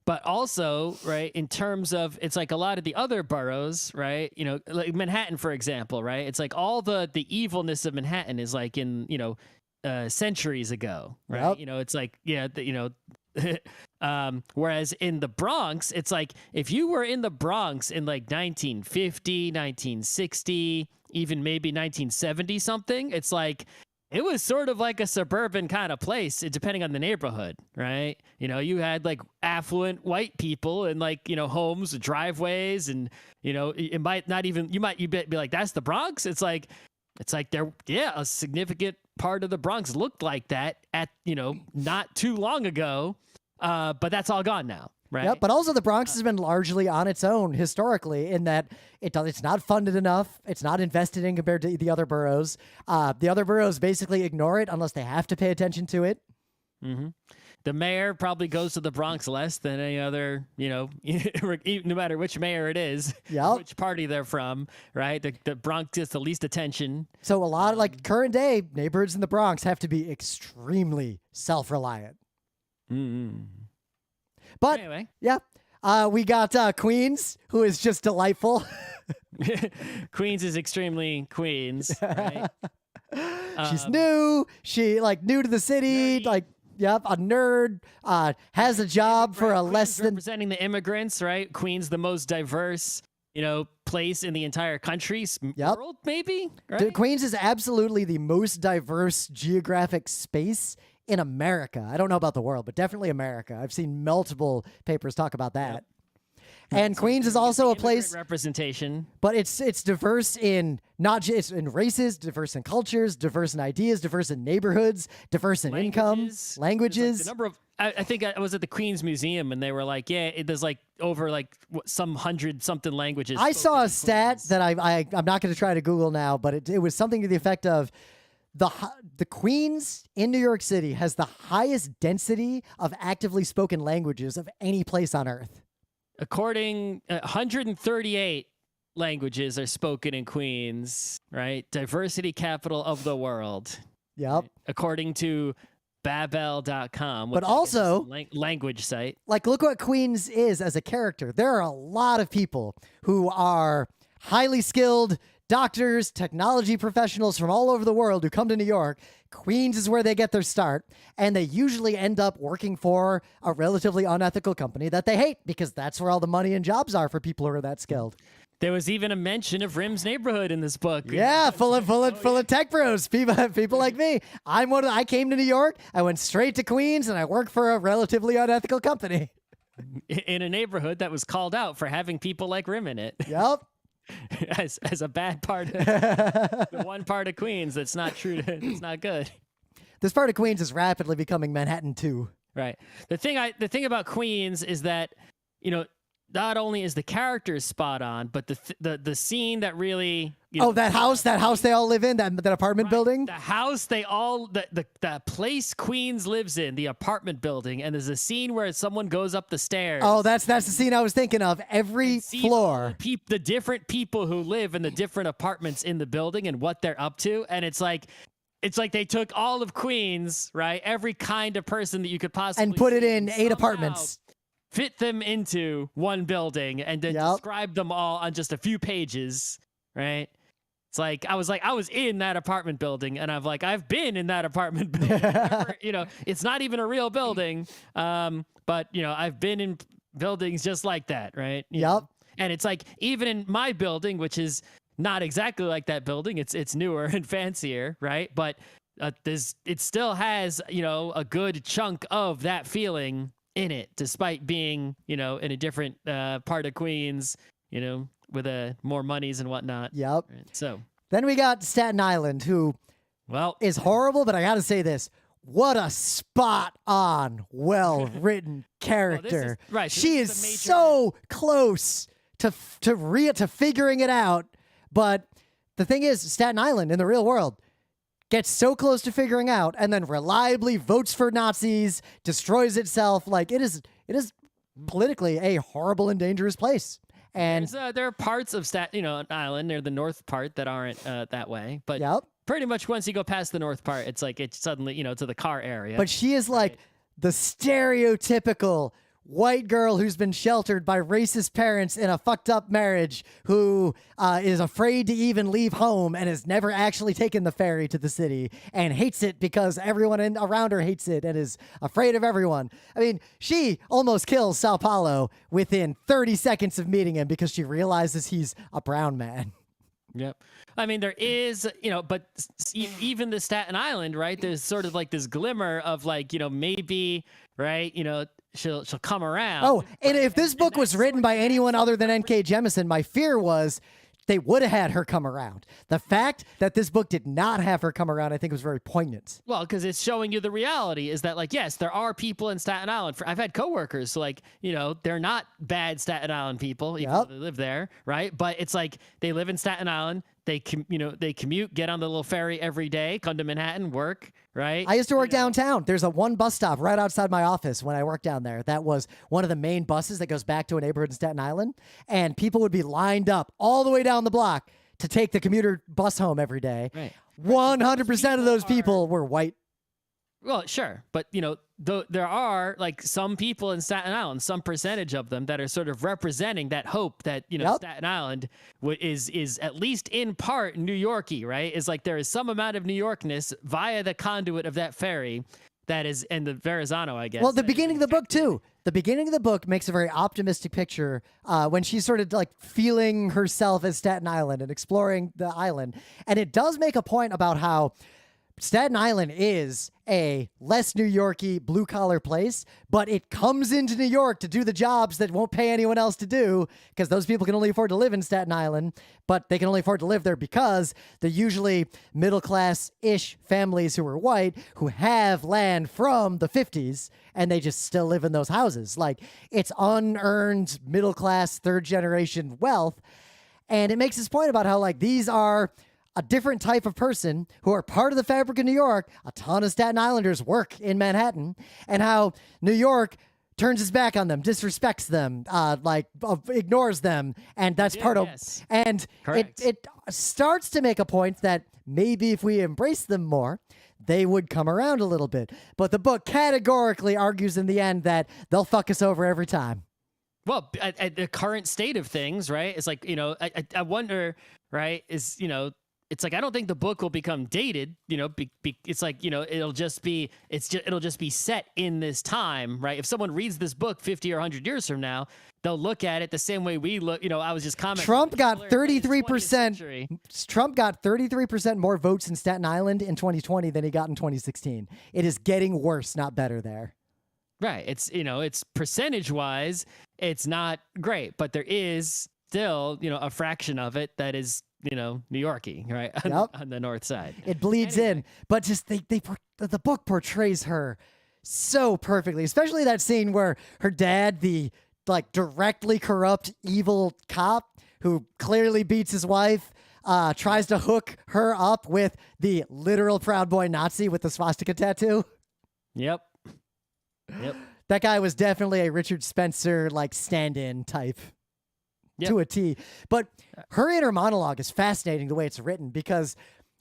But also, right, in terms of, it's a lot of the other boroughs, right, like Manhattan, for example, right, it's all the evilness of Manhattan is in, centuries ago, right? Yep. It's whereas in the Bronx, it's if you were in the Bronx in 1950, 1960, even maybe 1970 something, it's it was sort of like a suburban kind of place, depending on the neighborhood, right? You had affluent white people and homes, driveways, and it might not even you'd be like, that's the Bronx. It's there, a significant part of the Bronx looked like that at not too long ago, but that's all gone now. Right. Yeah, but also the Bronx has been largely on its own historically in that it's not funded enough. It's not invested in compared to the other boroughs. The other boroughs basically ignore it unless they have to pay attention to it. Mm-hmm. The mayor probably goes to the Bronx less than any other, no matter which mayor it is, which party they're from, right? The Bronx gets the least attention. So a lot of current day neighborhoods in the Bronx have to be extremely self-reliant. Mm-hmm. But anyway, we got Queens, who is just delightful. Queens is extremely Queens, right? She's new. She new to the city. Nerdy. A nerd. Has a job for a less than representing the immigrants, right? Queens, the most diverse, place in the entire country, world, maybe. Right? Queens is absolutely the most diverse geographic space in America. I don't know about the world, but definitely America. I've seen multiple papers talk about that. Yep. And Queens is also a place representation, but it's diverse in not just in races, diverse in cultures, diverse in ideas, diverse in neighborhoods, diverse in income, languages. The number of I think I was at the Queens Museum and they were like, there's over some 100-something languages. I saw a stat that I'm not going to try to Google now, but it was something to the effect of the Queens in New York City has the highest density of actively spoken languages of any place on Earth. According 138 languages are spoken in Queens, right? Diversity capital of the world. Yep. Right? According to Babel.com, but also language site. Look what Queens is as a character. There are a lot of people who are highly skilled doctors, technology professionals from all over the world who come to New York. Queens is where they get their start, and they usually end up working for a relatively unethical company that they hate because that's where all the money and jobs are for people who are that skilled. There was even a mention of Rim's neighborhood in this book. Yeah, full of tech bros, people like me. I came to New York, I went straight to Queens, and I work for a relatively unethical company. In a neighborhood that was called out for having people like Rim in it. Yep. as a bad part of the one part of Queens that's not true. It's not good. This part of Queens is rapidly becoming Manhattan 2. Right. The thing about Queens is that, not only is the characters spot on, but the scene that really that house they all live in, that apartment building, the house the place Queens lives in, the apartment building, and there's a scene where someone goes up the stairs. Oh, that's the scene I was thinking of. Every floor, the different people who live in the different apartments in the building and what they're up to, and it's like they took all of Queens, right? Every kind of person that you could possibly and put it in 8 apartments. Fit them into one building and then describe them all on just a few pages, right? It's I was in that apartment building, and I've been in that apartment building. It's not even a real building, but I've been in buildings just like that, right? Yep. And it's even in my building, which is not exactly like that building. It's newer and fancier, right? But it still has a good chunk of that feeling in it, despite being, in a different part of Queens, with more monies and whatnot. Yep. Right. So then we got Staten Island, who is horrible, but I gotta say this. What a spot-on, well-written character. Right. She is so close to figuring it out, but the thing is, Staten Island in the real world gets so close to figuring out and then reliably votes for Nazis, destroys itself. It is politically a horrible and dangerous place. And there are parts of Staten Island near the north part that aren't that way. But pretty much once you go past the north part, it's it's suddenly, to the car area. But she is the stereotypical white girl who's been sheltered by racist parents in a fucked up marriage, who is afraid to even leave home and has never actually taken the ferry to the city and hates it because everyone around her hates it and is afraid of everyone. I mean, she almost kills Sao Paulo within 30 seconds of meeting him because she realizes he's a brown man. Yep. I mean, there is, but even the Staten Island, right? There's sort of this glimmer of maybe, right? She'll come around. Oh, and if this book was written by anyone other than N.K. Jemisin, my fear was they would have had her come around. The fact that this book did not have her come around, I think, was very poignant. Well, because it's showing you the reality is that, yes, there are people in Staten Island. I've had coworkers, so they're not bad Staten Island people, even though they live there, right? But it's they live in Staten Island. They they commute, get on the little ferry every day, come to Manhattan, work, right? I used to work downtown. There's one bus stop right outside my office when I worked down there. That was one of the main buses that goes back to a neighborhood in Staten Island. And people would be lined up all the way down the block to take the commuter bus home every day. Right. 100% of those people were white. Well, sure. But, there are like some people in Staten Island, some percentage of them that are sort of representing that hope that, Staten Island is at least in part New Yorky, right? Is like there is some amount of New Yorkness via the conduit of that ferry that is, and the Verrazano, I guess. Well, the beginning of the book, too. The beginning of the book makes a very optimistic picture when she's sort of like feeling herself as Staten Island and exploring the island. And it does make a point about how Staten Island is a less New Yorky blue-collar place, but it comes into New York to do the jobs that won't pay anyone else to do because those people can only afford to live in Staten Island, but they can only afford to live there because they're usually middle-class-ish families who are white who have land from the 50s, and they just still live in those houses. Like, it's unearned middle-class, third-generation wealth, and it makes this point about how, like, these are a different type of person who are part of the fabric of New York. A ton of Staten Islanders work in Manhattan, and how New York turns its back on them, disrespects them, ignores them, and that's part of. And it starts to make a point that maybe if we embrace them more, they would come around a little bit. But the book categorically argues in the end that they'll fuck us over every time. Well, at the current state of things, right? It's like, I wonder, right? It's like I don't think the book will become dated, it's like, it'll just be set in this time, right? If someone reads this book 50 or 100 years from now, they'll look at it the same way we look. I was just commenting. Trump got 33%. Trump got 33% more votes in Staten Island in 2020 than he got in 2016. It is getting worse, not better there. Right. It's it's percentage wise, it's not great, but there is still, a fraction of it that is, New Yorkie, right? On the north side. It bleeds in, but just the book portrays her so perfectly, especially that scene where her dad, the like directly corrupt evil cop who clearly beats his wife, tries to hook her up with the literal Proud Boy Nazi with the swastika tattoo. Yep. That guy was definitely a Richard Spencer like stand-in type. Yep. To a T. But her inner monologue is fascinating the way it's written because,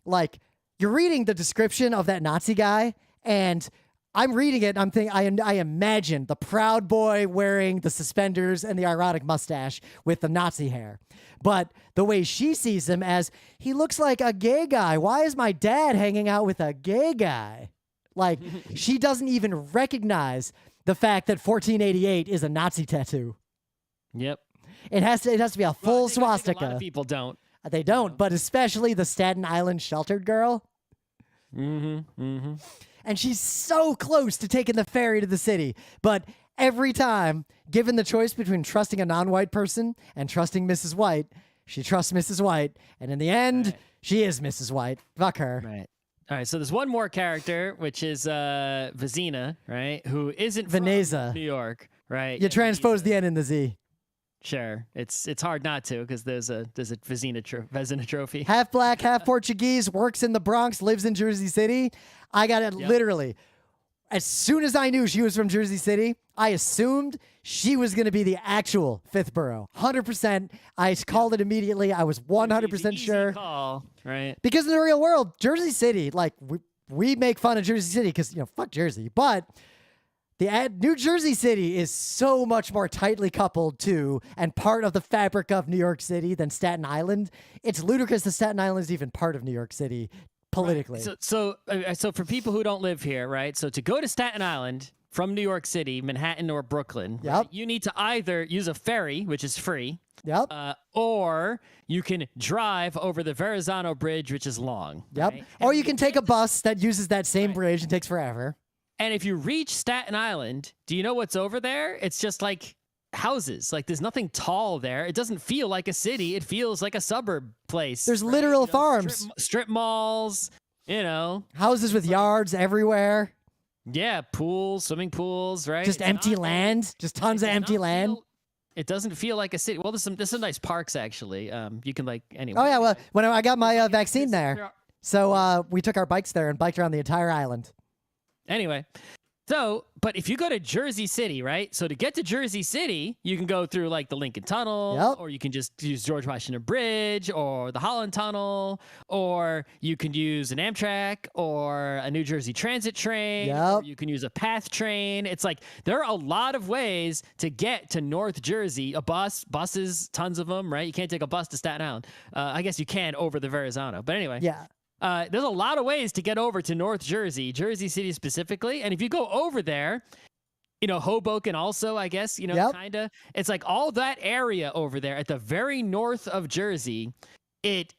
like, you're reading the description of that Nazi guy, and I'm reading it, and I'm thinking, I imagine the Proud Boy wearing the suspenders and the ironic mustache with the Nazi hair. But the way she sees him as, he looks like a gay guy. Why is my dad hanging out with a gay guy? Like, she doesn't even recognize the fact that 1488 is a Nazi tattoo. Yep. It has to be a full swastika. A lot of people don't. They don't, but especially the Staten Island sheltered girl. Mm-hmm. And she's so close to taking the ferry to the city. But every time, given the choice between trusting a non-white person and trusting Mrs. White, she trusts Mrs. White. And in the end, she is Mrs. White. Fuck her. Right. All right, so there's one more character, which is Vizina, right? Who isn't Vanessa. From New York, right? You transpose the N in the Z. Sure, it's hard not to because there's a Vizina trophy. Half black, half Portuguese, works in the Bronx, lives in Jersey City. I got it literally. As soon as I knew she was from Jersey City, I assumed she was going to be the actual fifth borough. 100%. I called it immediately. I was 100% sure. Call, right? Because in the real world, Jersey City, like we make fun of Jersey City because fuck Jersey, but New Jersey City is so much more tightly coupled to and part of the fabric of New York City than Staten Island. It's ludicrous that Staten Island is even part of New York City politically. Right. So for people who don't live here, right? So to go to Staten Island from New York City, Manhattan, or Brooklyn, right, you need to either use a ferry, which is free, or you can drive over the Verrazano Bridge, which is long. Right? Or you can take a bus that uses that same bridge and takes forever. And if you reach Staten Island, do you know what's over there? It's just like houses. Like there's nothing tall there. It doesn't feel like a city. It feels like a suburb place. There's literal farms. Strip malls, Houses with yards everywhere. Yeah, pools, swimming pools, right? Just empty land. Just tons of empty land. It doesn't feel like a city. Well, there's some nice parks actually. You can anyway. Oh yeah, well, when I got my vaccine there, so we took our bikes there and biked around the entire island. Anyway, so, but if you go to Jersey City, right? So to get to Jersey City, you can go through the Lincoln Tunnel, or you can just use George Washington Bridge or the Holland Tunnel, or you can use an Amtrak or a New Jersey Transit train, or you can use a PATH train. It's there are a lot of ways to get to North Jersey. Buses, tons of them, right? You can't take a bus to Staten Island. I guess you can over the Verrazano, but anyway. Yeah. There's a lot of ways to get over to North Jersey, Jersey City specifically. And if you go over there, Hoboken also, I guess, kind of. It's all that area over there at the very north of Jersey. It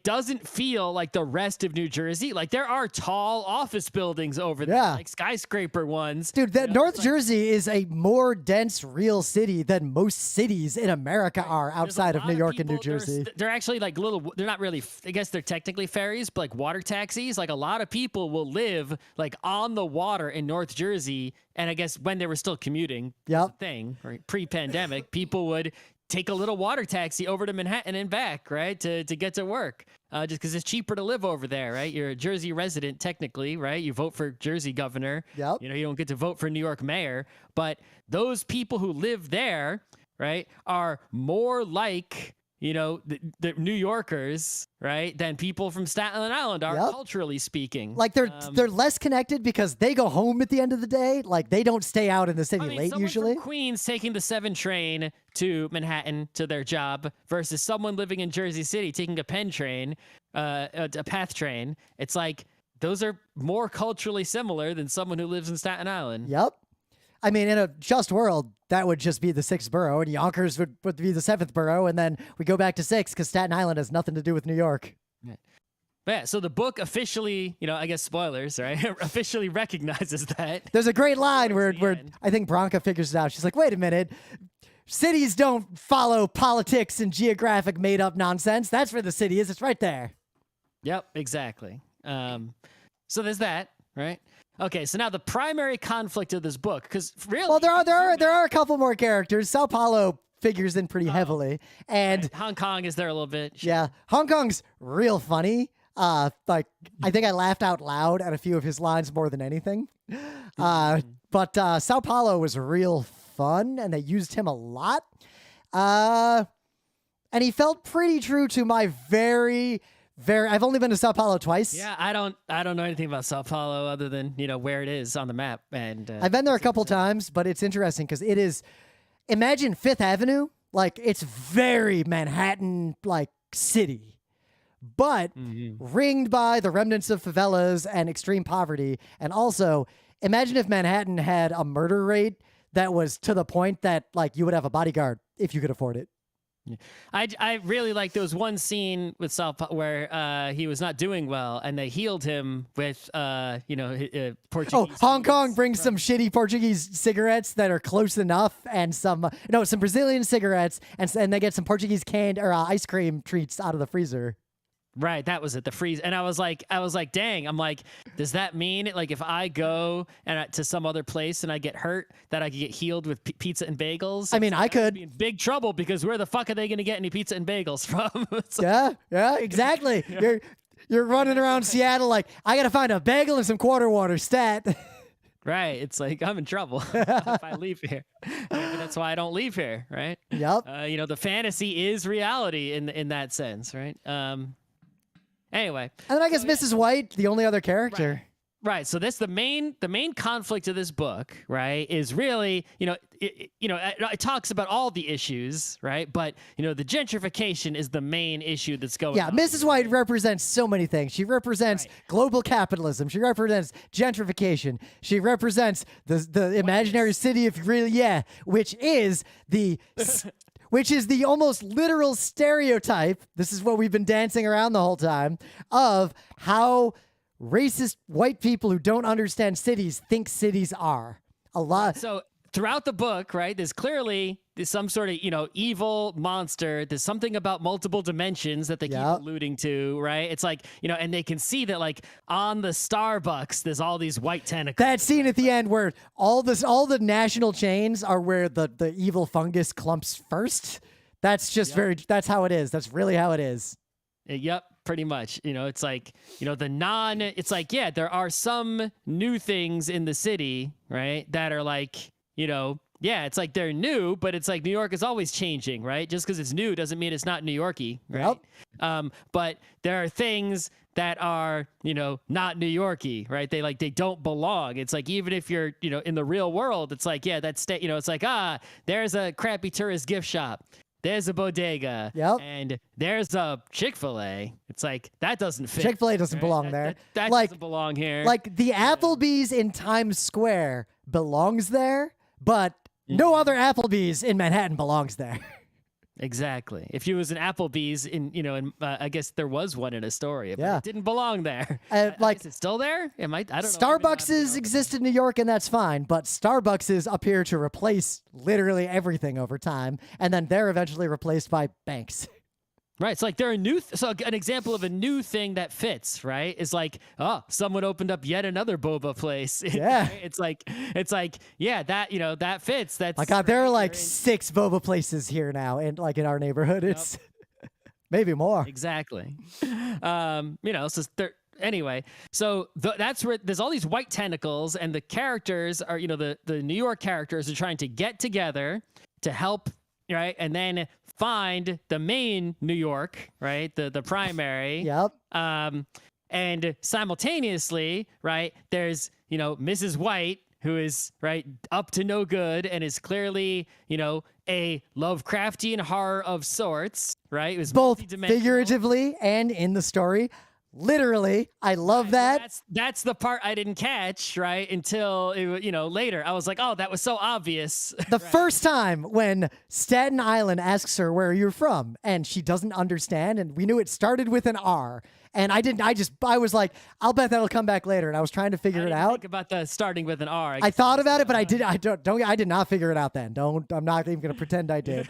doesn't feel like the rest of New Jersey. There are tall office buildings over there, skyscraper ones. Dude, North Jersey is a more dense, real city than most cities in America are outside of New York and New Jersey. They're actually little, they're not really, I guess they're technically ferries, but water taxis. A lot of people will live on the water in North Jersey. And I guess when they were still commuting, thing, right? Pre-pandemic, people would take a little water taxi over to Manhattan and back, right? To get to work. Just because it's cheaper to live over there, right? You're a Jersey resident, technically, right? You vote for Jersey governor. Yep. You don't get to vote for New York mayor. But those people who live there, right, are more like, the New Yorkers, right, than people from Staten Island are, culturally speaking. They're less connected because they go home at the end of the day. They don't stay out in the city late usually. From Queens taking the 7 train to Manhattan to their job versus someone living in Jersey City taking a Penn train, a PATH train. It's those are more culturally similar than someone who lives in Staten Island. Yep. I mean, in a just world, that would just be the 6th borough, and Yonkers would be the 7th borough, and then we go back to 6 because Staten Island has nothing to do with New York. But yeah, so the book officially, I guess spoilers, right? officially recognizes that. There's a great line where I think Bronca figures it out. She's like, wait a minute. Cities don't follow politics and geographic made-up nonsense. That's where the city is. It's right there. Yep, exactly. So there's that, right? Okay, so now the primary conflict of this book, because really, well, there are a couple more characters. Sao Paulo figures in pretty heavily, and right. Hong Kong is there a little bit. Sure. Yeah, Hong Kong's real funny. I think I laughed out loud at a few of his lines more than anything. But Sao Paulo was real fun, and they used him a lot. And he felt pretty true to my I've only been to Sao Paulo twice. Yeah, I don't know anything about Sao Paulo other than, where it is on the map. And I've been there a couple times, but it's interesting because it is, imagine Fifth Avenue, it's very Manhattan, city, but ringed by the remnants of favelas and extreme poverty. And also, imagine if Manhattan had a murder rate that was to the point that, you would have a bodyguard if you could afford it. Yeah. I really like there was one scene with where he was not doing well and they healed him with Portuguese. Oh, Hong Kong brings some shitty Portuguese cigarettes that are close enough, and some Brazilian cigarettes, and they get some Portuguese canned or ice cream treats out of the freezer. Right, that was it, the freeze. And I was like, dang, does that mean if I go to some other place and I get hurt, that I could get healed with pizza and bagels? I mean, I could be in big trouble because where the fuck are they going to get any pizza and bagels from? Yeah, exactly. You're running around Seattle I got to find a bagel and some quarter water stat. Right, it's I'm in trouble if I leave here. Maybe that's why I don't leave here, right? Yep. The fantasy is reality in that sense, right? Anyway. And then I guess Mrs. White, the only other character. Right. So that's the main conflict of this book, right, is really, it talks about all the issues, right? But, the gentrification is the main issue that's going on. Yeah, Mrs. White represents so many things. She represents global capitalism. She represents gentrification. She represents the imaginary city of which is the almost literal stereotype, this is what we've been dancing around the whole time, of how racist white people who don't understand cities think cities are. A lot. So throughout the book, right, there's some sort of, evil monster. There's something about multiple dimensions that they keep alluding to, right? It's like, and they can see that like on the Starbucks, there's all these white tentacles. That scene at the end where all the national chains are where the evil fungus clumps first. That's just that's how it is. That's really how it is. Yep, pretty much. It's like, it's like, yeah, there are some new things in the city, right, that are like, it's like they're new, but it's like New York is always changing, right? Just because it's new doesn't mean it's not New Yorky, right? Yep. But there are things that are, not New Yorky, right? They don't belong. It's like, even if you're, in the real world, it's like, yeah, that's, it's like, there's a crappy tourist gift shop. There's a bodega, and there's a Chick-fil-A. It's like, that doesn't fit. Chick-fil-A doesn't belong there. That doesn't belong here. Like, the Applebee's in Times Square belongs there, but no other Applebee's in Manhattan belongs there. Exactly. If it was an Applebee's I guess there was one in Astoria, but it didn't belong there. Like, is it still there? I don't know. Starbucks exist in New York, and that's fine, but Starbucks appear to replace literally everything over time, and then they're eventually replaced by banks. Right. It's like they're so an example of a new thing that fits, right, is like, someone opened up yet another boba place. Yeah. It's like, yeah, that, that fits. That's my God, there are like 6 boba places here now in our neighborhood. It's maybe more. Exactly. So anyway, so that's where there's all these white tentacles, and the characters are, the New York characters are trying to get together to help, right, and then find the main New York, right, the primary. Yep. And simultaneously, right, there's, Mrs. White, who is, right, up to no good and is clearly, a Lovecraftian horror of sorts, right? It was both figuratively and in the story. Literally, I love that. That's the part I didn't catch, right, until later. I was like, oh, that was so obvious. The first time when Staten Island asks her where you're from, and she doesn't understand, and we knew it started with an R, and I was like, I'll bet that'll come back later, and I was trying to figure it out. Think about the starting with an R. I thought about it, but I did not figure it out then. I'm not even gonna pretend I did.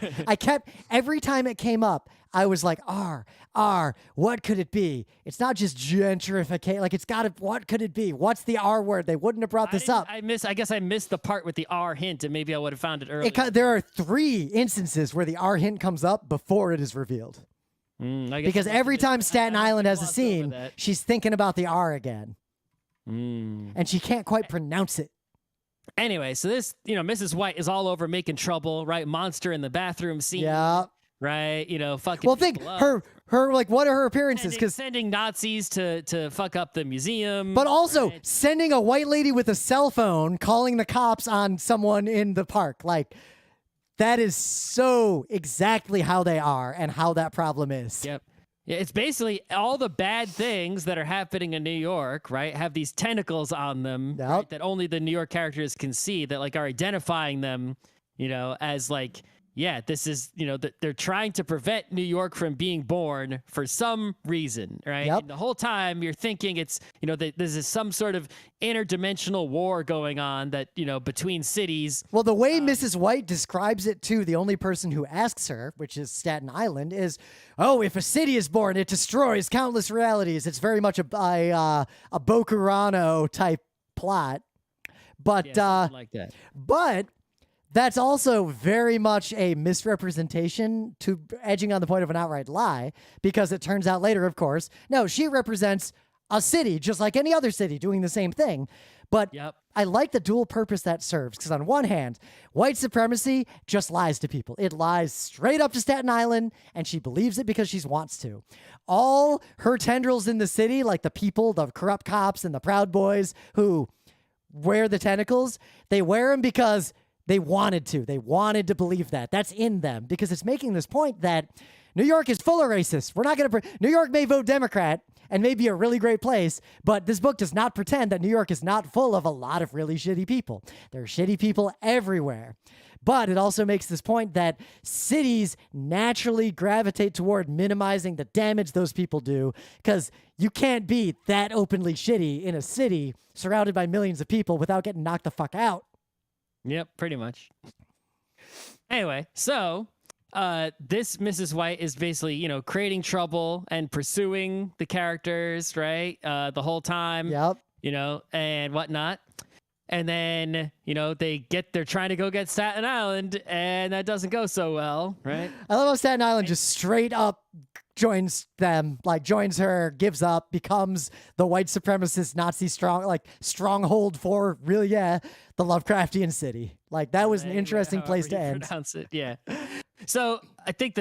Every time it came up, I was like, R, what could it be? It's not just gentrification. Like, what could it be? What's the R word? They wouldn't have brought this up. I guess I missed the part with the R hint, and maybe I would have found it earlier. There are 3 instances where the R hint comes up before it is revealed. Because every time Staten Island has a scene, she's thinking about the R again. And she can't quite pronounce it. Anyway, so this, Mrs. White is all over making trouble, right? Monster in the bathroom scene. Yeah. Right, fucking. Well, think her like, what are her appearances? Because sending Nazis to fuck up the museum, but also sending a white lady with a cell phone calling the cops on someone in the park. Like, that is so exactly how they are and how that problem is. Yep. Yeah, it's basically all the bad things that are happening in New York, right, have these tentacles on them, right, that only the New York characters can see, that like are identifying them, as like. Yeah, this is, they're trying to prevent New York from being born for some reason, right? Yep. And the whole time you're thinking it's, that this is some sort of interdimensional war going on that, between cities. Well, the way Mrs. White describes it, too, the only person who asks her, which is Staten Island, is, if a city is born, it destroys countless realities. It's very much a Bokurano type plot. But, like that. But that's also very much a misrepresentation, to edging on the point of an outright lie, because it turns out later, of course, no, she represents a city just like any other city doing the same thing. But I like the dual purpose that serves, because on one hand, white supremacy just lies to people. It lies straight up to Staten Island, and she believes it because she wants to. All her tendrils in the city, like the people, the corrupt cops and the Proud Boys who wear the tentacles, they wear them because they wanted to. They wanted to believe that. That's in them, because it's making this point that New York is full of racists. We're not going to... New York may vote Democrat and may be a really great place, but this book does not pretend that New York is not full of a lot of really shitty people. There are shitty people everywhere. But it also makes this point that cities naturally gravitate toward minimizing the damage those people do, because you can't be that openly shitty in a city surrounded by millions of people without getting knocked the fuck out. Yep, pretty much. Anyway, so this Mrs. White is basically, creating trouble and pursuing the characters, right? The whole time, Yep. And whatnot. And then, they're trying to go get Staten Island, and that doesn't go so well, right? I love how Staten Island just straight up joins them, like joins her, gives up, becomes the white supremacist Nazi stronghold for really, the Lovecraftian city. Like that was an interesting place to end. Pronounce it, yeah. So I think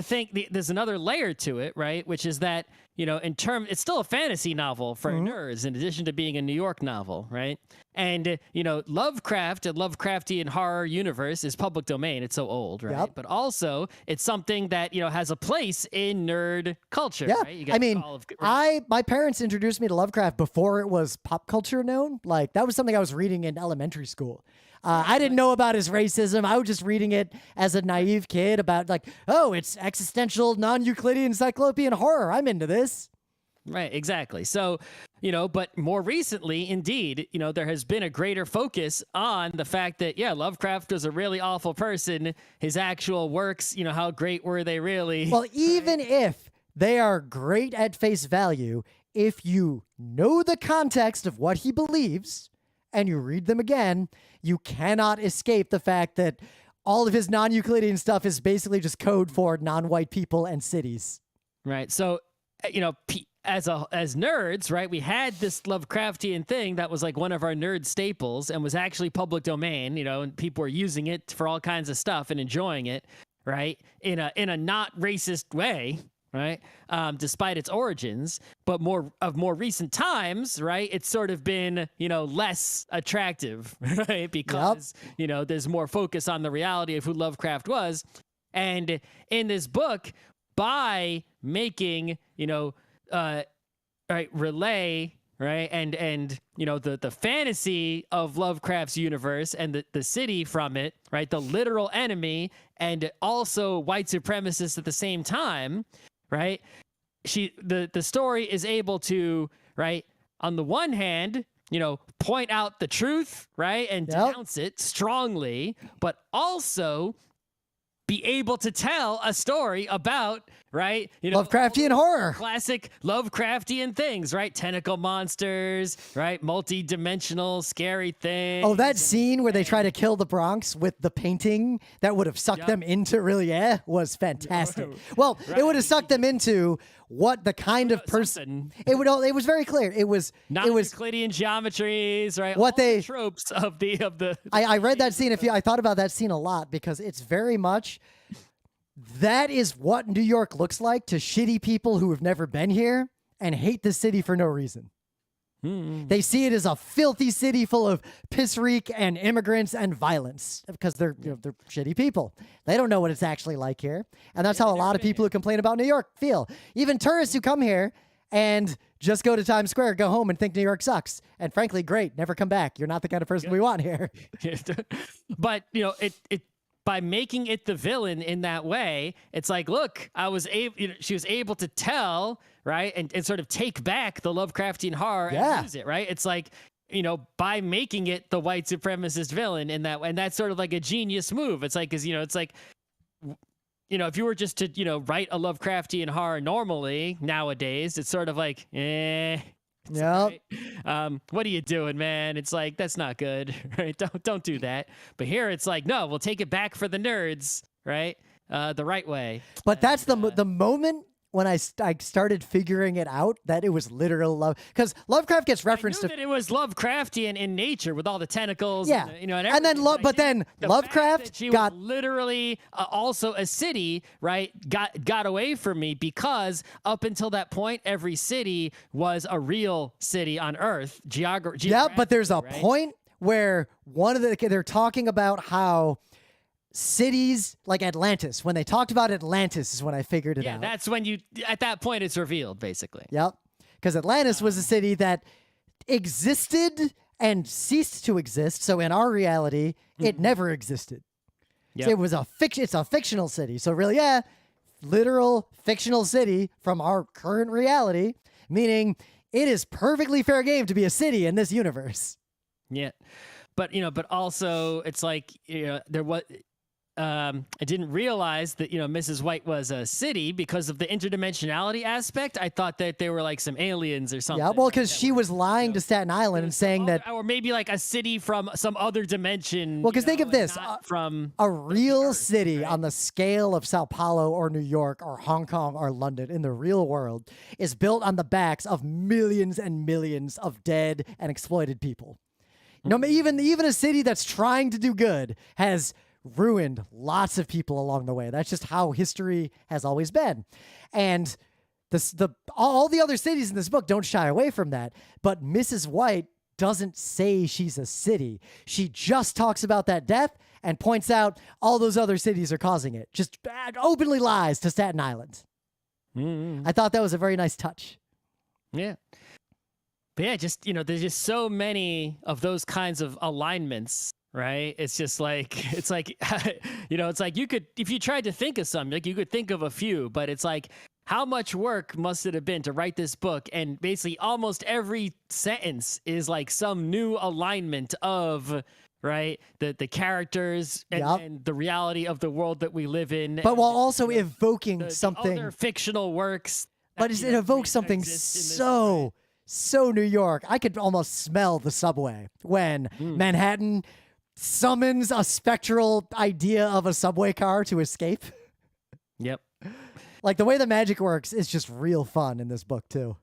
there's another layer to it, right? Which is that, it's still a fantasy novel for nerds, in addition to being a New York novel, right? And, Lovecraft and Lovecraftian horror universe is public domain. It's so old, right? Yep. But also it's something that, has a place in nerd culture, yeah. right? I mean, my parents introduced me to Lovecraft before it was pop culture known. Like that was something I was reading in elementary school. I didn't know about his racism. I was just reading it as a naive kid about it's existential, non-Euclidean cyclopean horror. I'm into this. Right, exactly. So, but more recently, indeed, there has been a greater focus on the fact that, Lovecraft was a really awful person. His actual works, how great were they really? Well, even if they are great at face value, if you know the context of what he believes and you read them again, you cannot escape the fact that all of his non-Euclidean stuff is basically just code for non-white people and cities. Right. So, as nerds, right, we had this Lovecraftian thing that was like one of our nerd staples and was actually public domain, and people were using it for all kinds of stuff and enjoying it, right, in a not racist way, right, despite its origins. But more recent times, right, it's sort of been, less attractive, right, because, there's more focus on the reality of who Lovecraft was. And in this book, by making, relay, right, and the fantasy of Lovecraft's universe and the city from it, right, the literal enemy, and also white supremacists at the same time, right, the story is able to, right, on the one hand, point out the truth, right, and denounce it strongly, but also be able to tell a story about, right, Lovecraftian horror, classic Lovecraftian things, right? Tentacle monsters, right? Multi-dimensional scary things. Oh, that scene where they try to kill the Bronx with the painting that would have sucked them into was fantastic. Well, it would have sucked them into what the kind of person it was very clear. It was Euclidean geometries, right? What all the tropes of the I read that scene. I thought about that scene a lot because it's very much that is what New York looks like to shitty people who have never been here and hate the city for no reason. They see it as a filthy city full of piss reek and immigrants and violence because they're shitty people. They don't know what it's actually like here. And that's how a lot of people who complain about New York feel. Even tourists who come here and just go to Times Square, go home and think New York sucks. And frankly, great, never come back. You're not the kind of person we want here. But, it by making it the villain in that way, it's like, look, she was able to tell, right, and sort of take back the Lovecraftian horror and use it, right? It's like, by making it the white supremacist villain in that way, and that's sort of like a genius move. It's like, because, it's like, if you were just to, write a Lovecraftian horror normally nowadays, it's sort of like, Yeah. Right? What are you doing, man? It's like, that's not good, right? Don't do that. But here it's like, no, we'll take it back for the nerds, right? The right way. But that's the moment when I started figuring it out that it was literal love, because Lovecraft gets referenced to that it was Lovecraftian in nature with all the tentacles, and then Lovecraft got literally also a city, right? Got away from me because up until that point, every city was a real city on Earth. Yeah, but there's a point where they're talking about how cities like Atlantis, when they talked about Atlantis is when I figured it out. Yeah, that's when at that point it's revealed, basically. Yep. Because Atlantis was a city that existed and ceased to exist. So in our reality, it never existed. Yep. So it was it's a fictional city. So really, literal fictional city from our current reality, meaning it is perfectly fair game to be a city in this universe. Yeah. but also it's like, there was. I didn't realize that, Mrs. White was a city because of the interdimensionality aspect. I thought that they were like some aliens or something. Yeah, well, because she was lying to Staten Island and saying that, or maybe like a city from some other dimension. Well, because think of this: from a real Earth, city right? on the scale of Sao Paulo or New York or Hong Kong or London in the real world is built on the backs of millions and millions of dead and exploited people. Even a city that's trying to do good has ruined lots of people along the way. That's just how history has always been. And all the other cities in this book don't shy away from that. But Mrs. White doesn't say she's a city. She just talks about that death and points out all those other cities are causing it. Just openly lies to Staten Island. I thought that was a very nice touch. Yeah. But yeah, just, there's just so many of those kinds of alignments. Right. It's just like, it's like you could, if you tried to think of something, like you could think of a few, but it's like, how much work must it have been to write this book? And basically almost every sentence is like some new alignment of, right, the characters and the reality of the world that we live in. But while also evoking something. The other fictional works. But it evokes something so New York. I could almost smell the subway when Manhattan summons a spectral idea of a subway car to escape. Yep. Like the way the magic works is just real fun in this book too.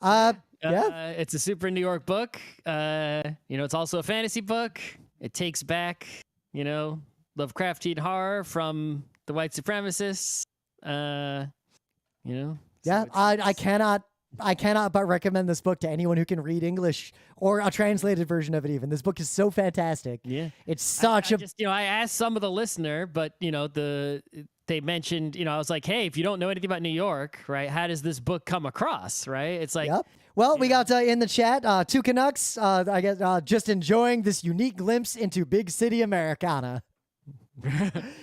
It's a super New York book. It's also a fantasy book. It takes back, Lovecraftian horror from the white supremacists. I cannot but recommend this book to anyone who can read English or a translated version of it even. This book is so fantastic. Yeah. It's such I asked some of the listener, but, they mentioned, I was like, hey, if you don't know anything about New York, right, how does this book come across, right? It's like... Yep. Well, we got in the chat, two Canucks, I guess, just enjoying this unique glimpse into big city Americana.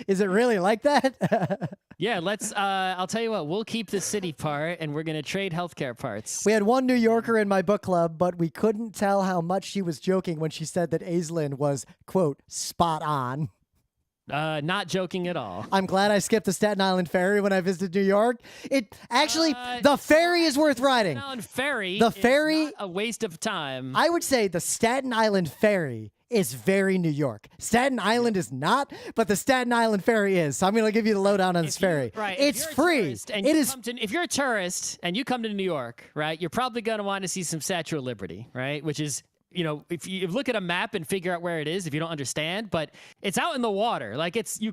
Is it really like that? Yeah, I'll tell you what, we'll keep the city part and we're going to trade healthcare parts. We had one New Yorker in my book club, but we couldn't tell how much she was joking when she said that Aislinn was, quote, spot on. Not joking at all. I'm glad I skipped the Staten Island Ferry when I visited New York. The ferry is worth riding. Staten Island Ferry is not a waste of time. I would say the Staten Island Ferry is very New York. Staten Island is not, but the Staten Island Ferry is. So I'm going to give you the lowdown on this ferry. Right. It's free. If you're a tourist and you come to New York, right, you're probably going to want to see some Statue of Liberty, right, which is... if you look at a map and figure out where it is, if you don't understand, but it's out in the water. Like if you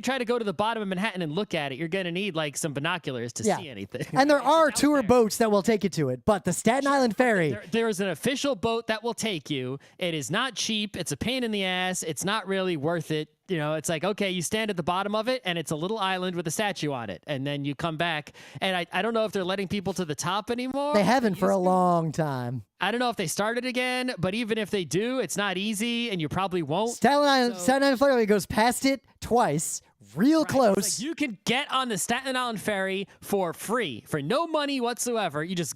try to go to the bottom of Manhattan and look at it, you're going to need like some binoculars to see anything. And there are tour boats that will take you to it, but the Staten Island Ferry. There is an official boat that will take you. It is not cheap. It's a pain in the ass. It's not really worth it. It's like, okay, you stand at the bottom of it and it's a little island with a statue on it. And then you come back. And I don't know if they're letting people to the top anymore. They haven't for a long time. I don't know if they started again, but even if they do, it's not easy and you probably won't. Staten Island Ferry goes past it twice, real close. Like you can get on the Staten Island Ferry for free, for no money whatsoever. You just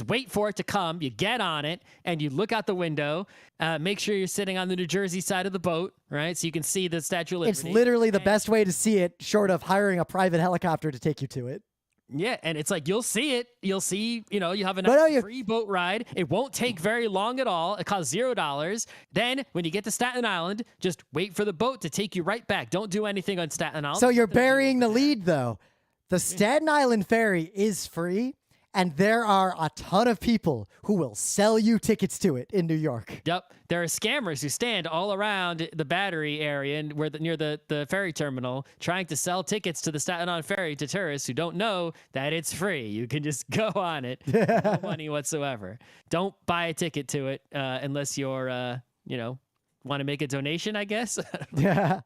wait for it to come. You get on it and you look out the window. Make sure you're sitting on the New Jersey side of the boat, right? So you can see the Statue of Liberty. It's literally the best way to see it, short of hiring a private helicopter to take you to it. Yeah, and it's like you'll see it. You'll see, you have a nice free boat ride. It won't take very long at all. It costs $0. Then when you get to Staten Island, just wait for the boat to take you right back. Don't do anything on Staten Island. So you're burying the lead, though. The Staten Island Ferry is free, and there are a ton of people who will sell you tickets to it in New York. Yep. There are scammers who stand all around the Battery area and near the ferry terminal trying to sell tickets to the Staten Island Ferry to tourists who don't know that it's free. You can just go on it. No money whatsoever. Don't buy a ticket to it unless you're, want to make a donation, I guess. Yeah.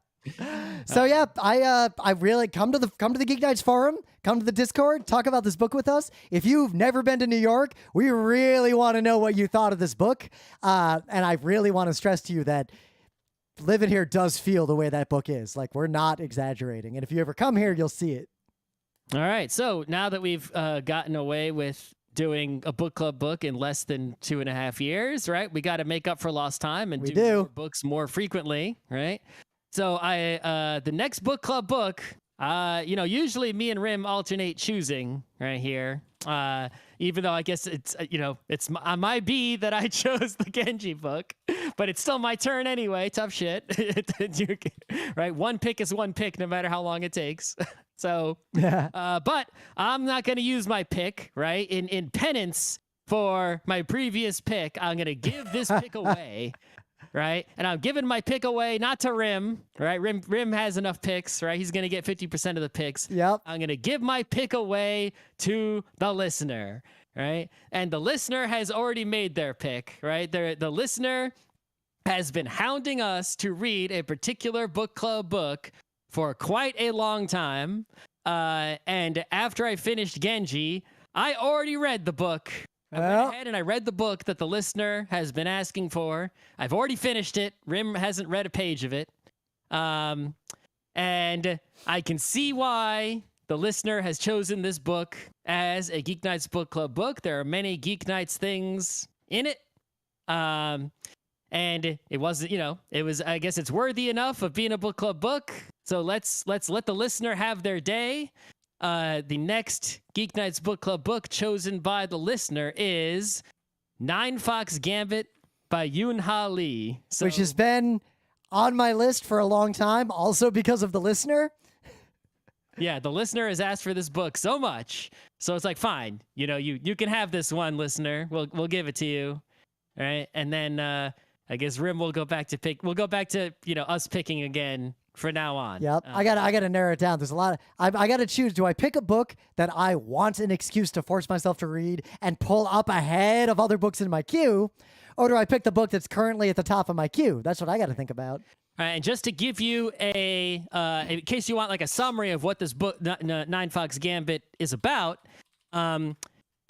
So yeah, I really come to the GeekNights forum, come to the Discord, talk about this book with us. If you've never been to New York, we really want to know what you thought of this book. And I really want to stress to you that living here does feel the way that book is. Like, we're not exaggerating. And if you ever come here, you'll see it. All right. So now that we've gotten away with doing a book club book in less than 2.5 years, right? We got to make up for lost time and We do do. more books more frequently, right? So the next book club book, usually me and Rim alternate choosing right here. Even though I guess it's it's my B that I chose the Genji book, but it's still my turn anyway. Tough shit, right? One pick is one pick, no matter how long it takes. So, but I'm not gonna use my pick, right? In penance for my previous pick, I'm gonna give this pick away. Right, and I'm giving my pick away not to Rim. Right, Rim has enough picks. Right, he's gonna get 50% of the picks. Yep. I'm gonna give my pick away to the listener. Right, and the listener has already made their pick. Right, the listener has been hounding us to read a particular book club book for quite a long time. And after I finished Genji, I already read the book. I went ahead and I read the book that the listener has been asking for. I've already finished it. Rim hasn't read a page of it. And I can see why the listener has chosen this book as a GeekNights Book Club book. There are many GeekNights things in it. And it wasn't, it was, I guess it's worthy enough of being a book club book. So let's let the listener have their day. The next GeekNights Book Club book chosen by the listener is Nine Fox Gambit by Yoon-Ha Lee. Which has been on my list for a long time, also because of the listener. Yeah, the listener has asked for this book so much. So it's like, fine, you can have this one, listener. We'll give it to you. All right. And then I guess Rim will go back to We'll go back to, us picking again for now on. Yep. I gotta narrow it down. There's a lot of, I gotta choose. Do I pick a book that I want an excuse to force myself to read and pull up ahead of other books in my queue? Or do I pick the book that's currently at the top of my queue? That's what I gotta think about. All right, and just to give you in case you want like a summary of what this book, Nine Fox Gambit, is about,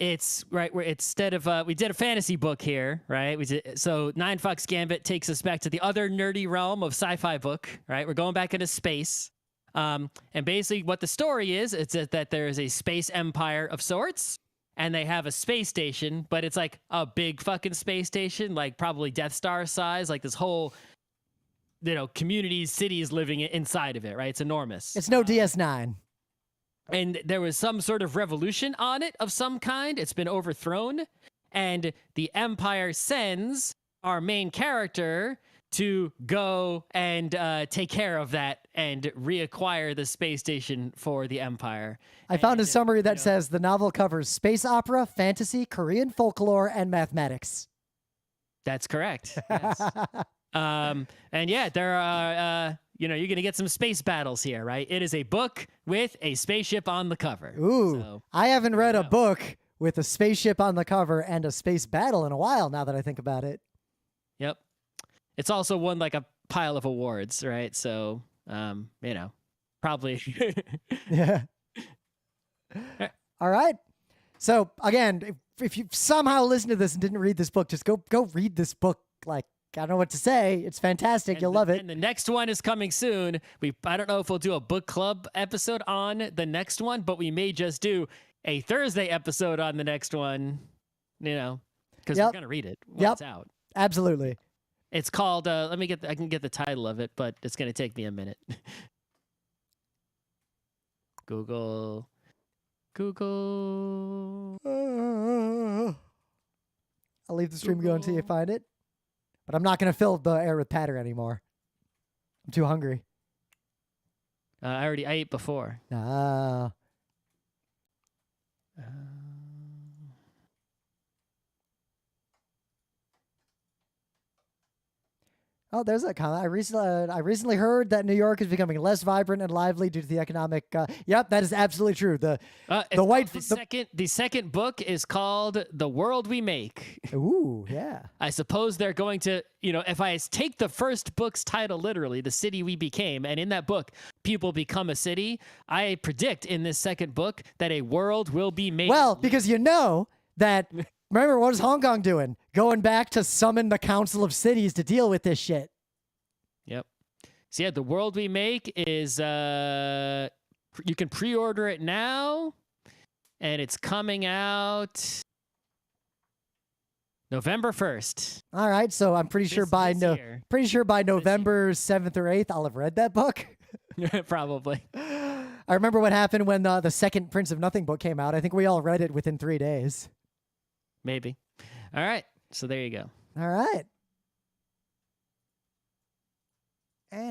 it's right where instead of we did a fantasy book here, right? So Nine Fox Gambit takes us back to the other nerdy realm of sci-fi book, right? We're going back into space, and basically what the story is, it's that there is a space empire of sorts, and they have a space station, but it's like a big fucking space station, like probably Death Star size, like this whole communities, cities living inside of it, right? It's enormous. It's no DS9. And there was some sort of revolution on it of some kind. It's been overthrown. And the Empire sends our main character to go and take care of that and reacquire the space station for the Empire. I found a summary that says the novel covers space opera, fantasy, Korean folklore, and mathematics. That's correct. Yes. And yeah, there are, you're going to get some space battles here, right? It is a book with a spaceship on the cover. Ooh, so, I haven't read a book with a spaceship on the cover and a space battle in a while, now that I think about it. Yep. It's also won like a pile of awards, right? So, probably. Yeah. All right. So again, if you somehow listened to this and didn't read this book, just go read this book. Like, I don't know what to say. It's fantastic. You'll love it. And the next one is coming soon. I don't know if we'll do a book club episode on the next one, but we may just do a Thursday episode on the next one, because we're going to read it when it's out. Absolutely. It's called, I can get the title of it, but it's going to take me a minute. Google. I'll leave the stream going until you find it. But I'm not going to fill the air with patter anymore. I'm too hungry. I ate before. Ah. Oh, there's that comment. I recently heard that New York is becoming less vibrant and lively due to the economic. Yep, that is absolutely true. The second book is called "The World We Make." Ooh, yeah. I suppose they're going to, if I take the first book's title literally, "The City We Became," and in that book, people become a city. I predict in this second book that a world will be made. Well, because that. Remember, what is Hong Kong doing? Going back to summon the Council of Cities to deal with this shit. Yep. So yeah, The World We Make is, you can pre-order it now, and it's coming out November 1st. All right, so I'm pretty sure by November 7th or 8th, I'll have read that book. Probably. I remember what happened when the second Prince of Nothing book came out. I think we all read it within 3 days. Maybe. All right, so there you go. All right. And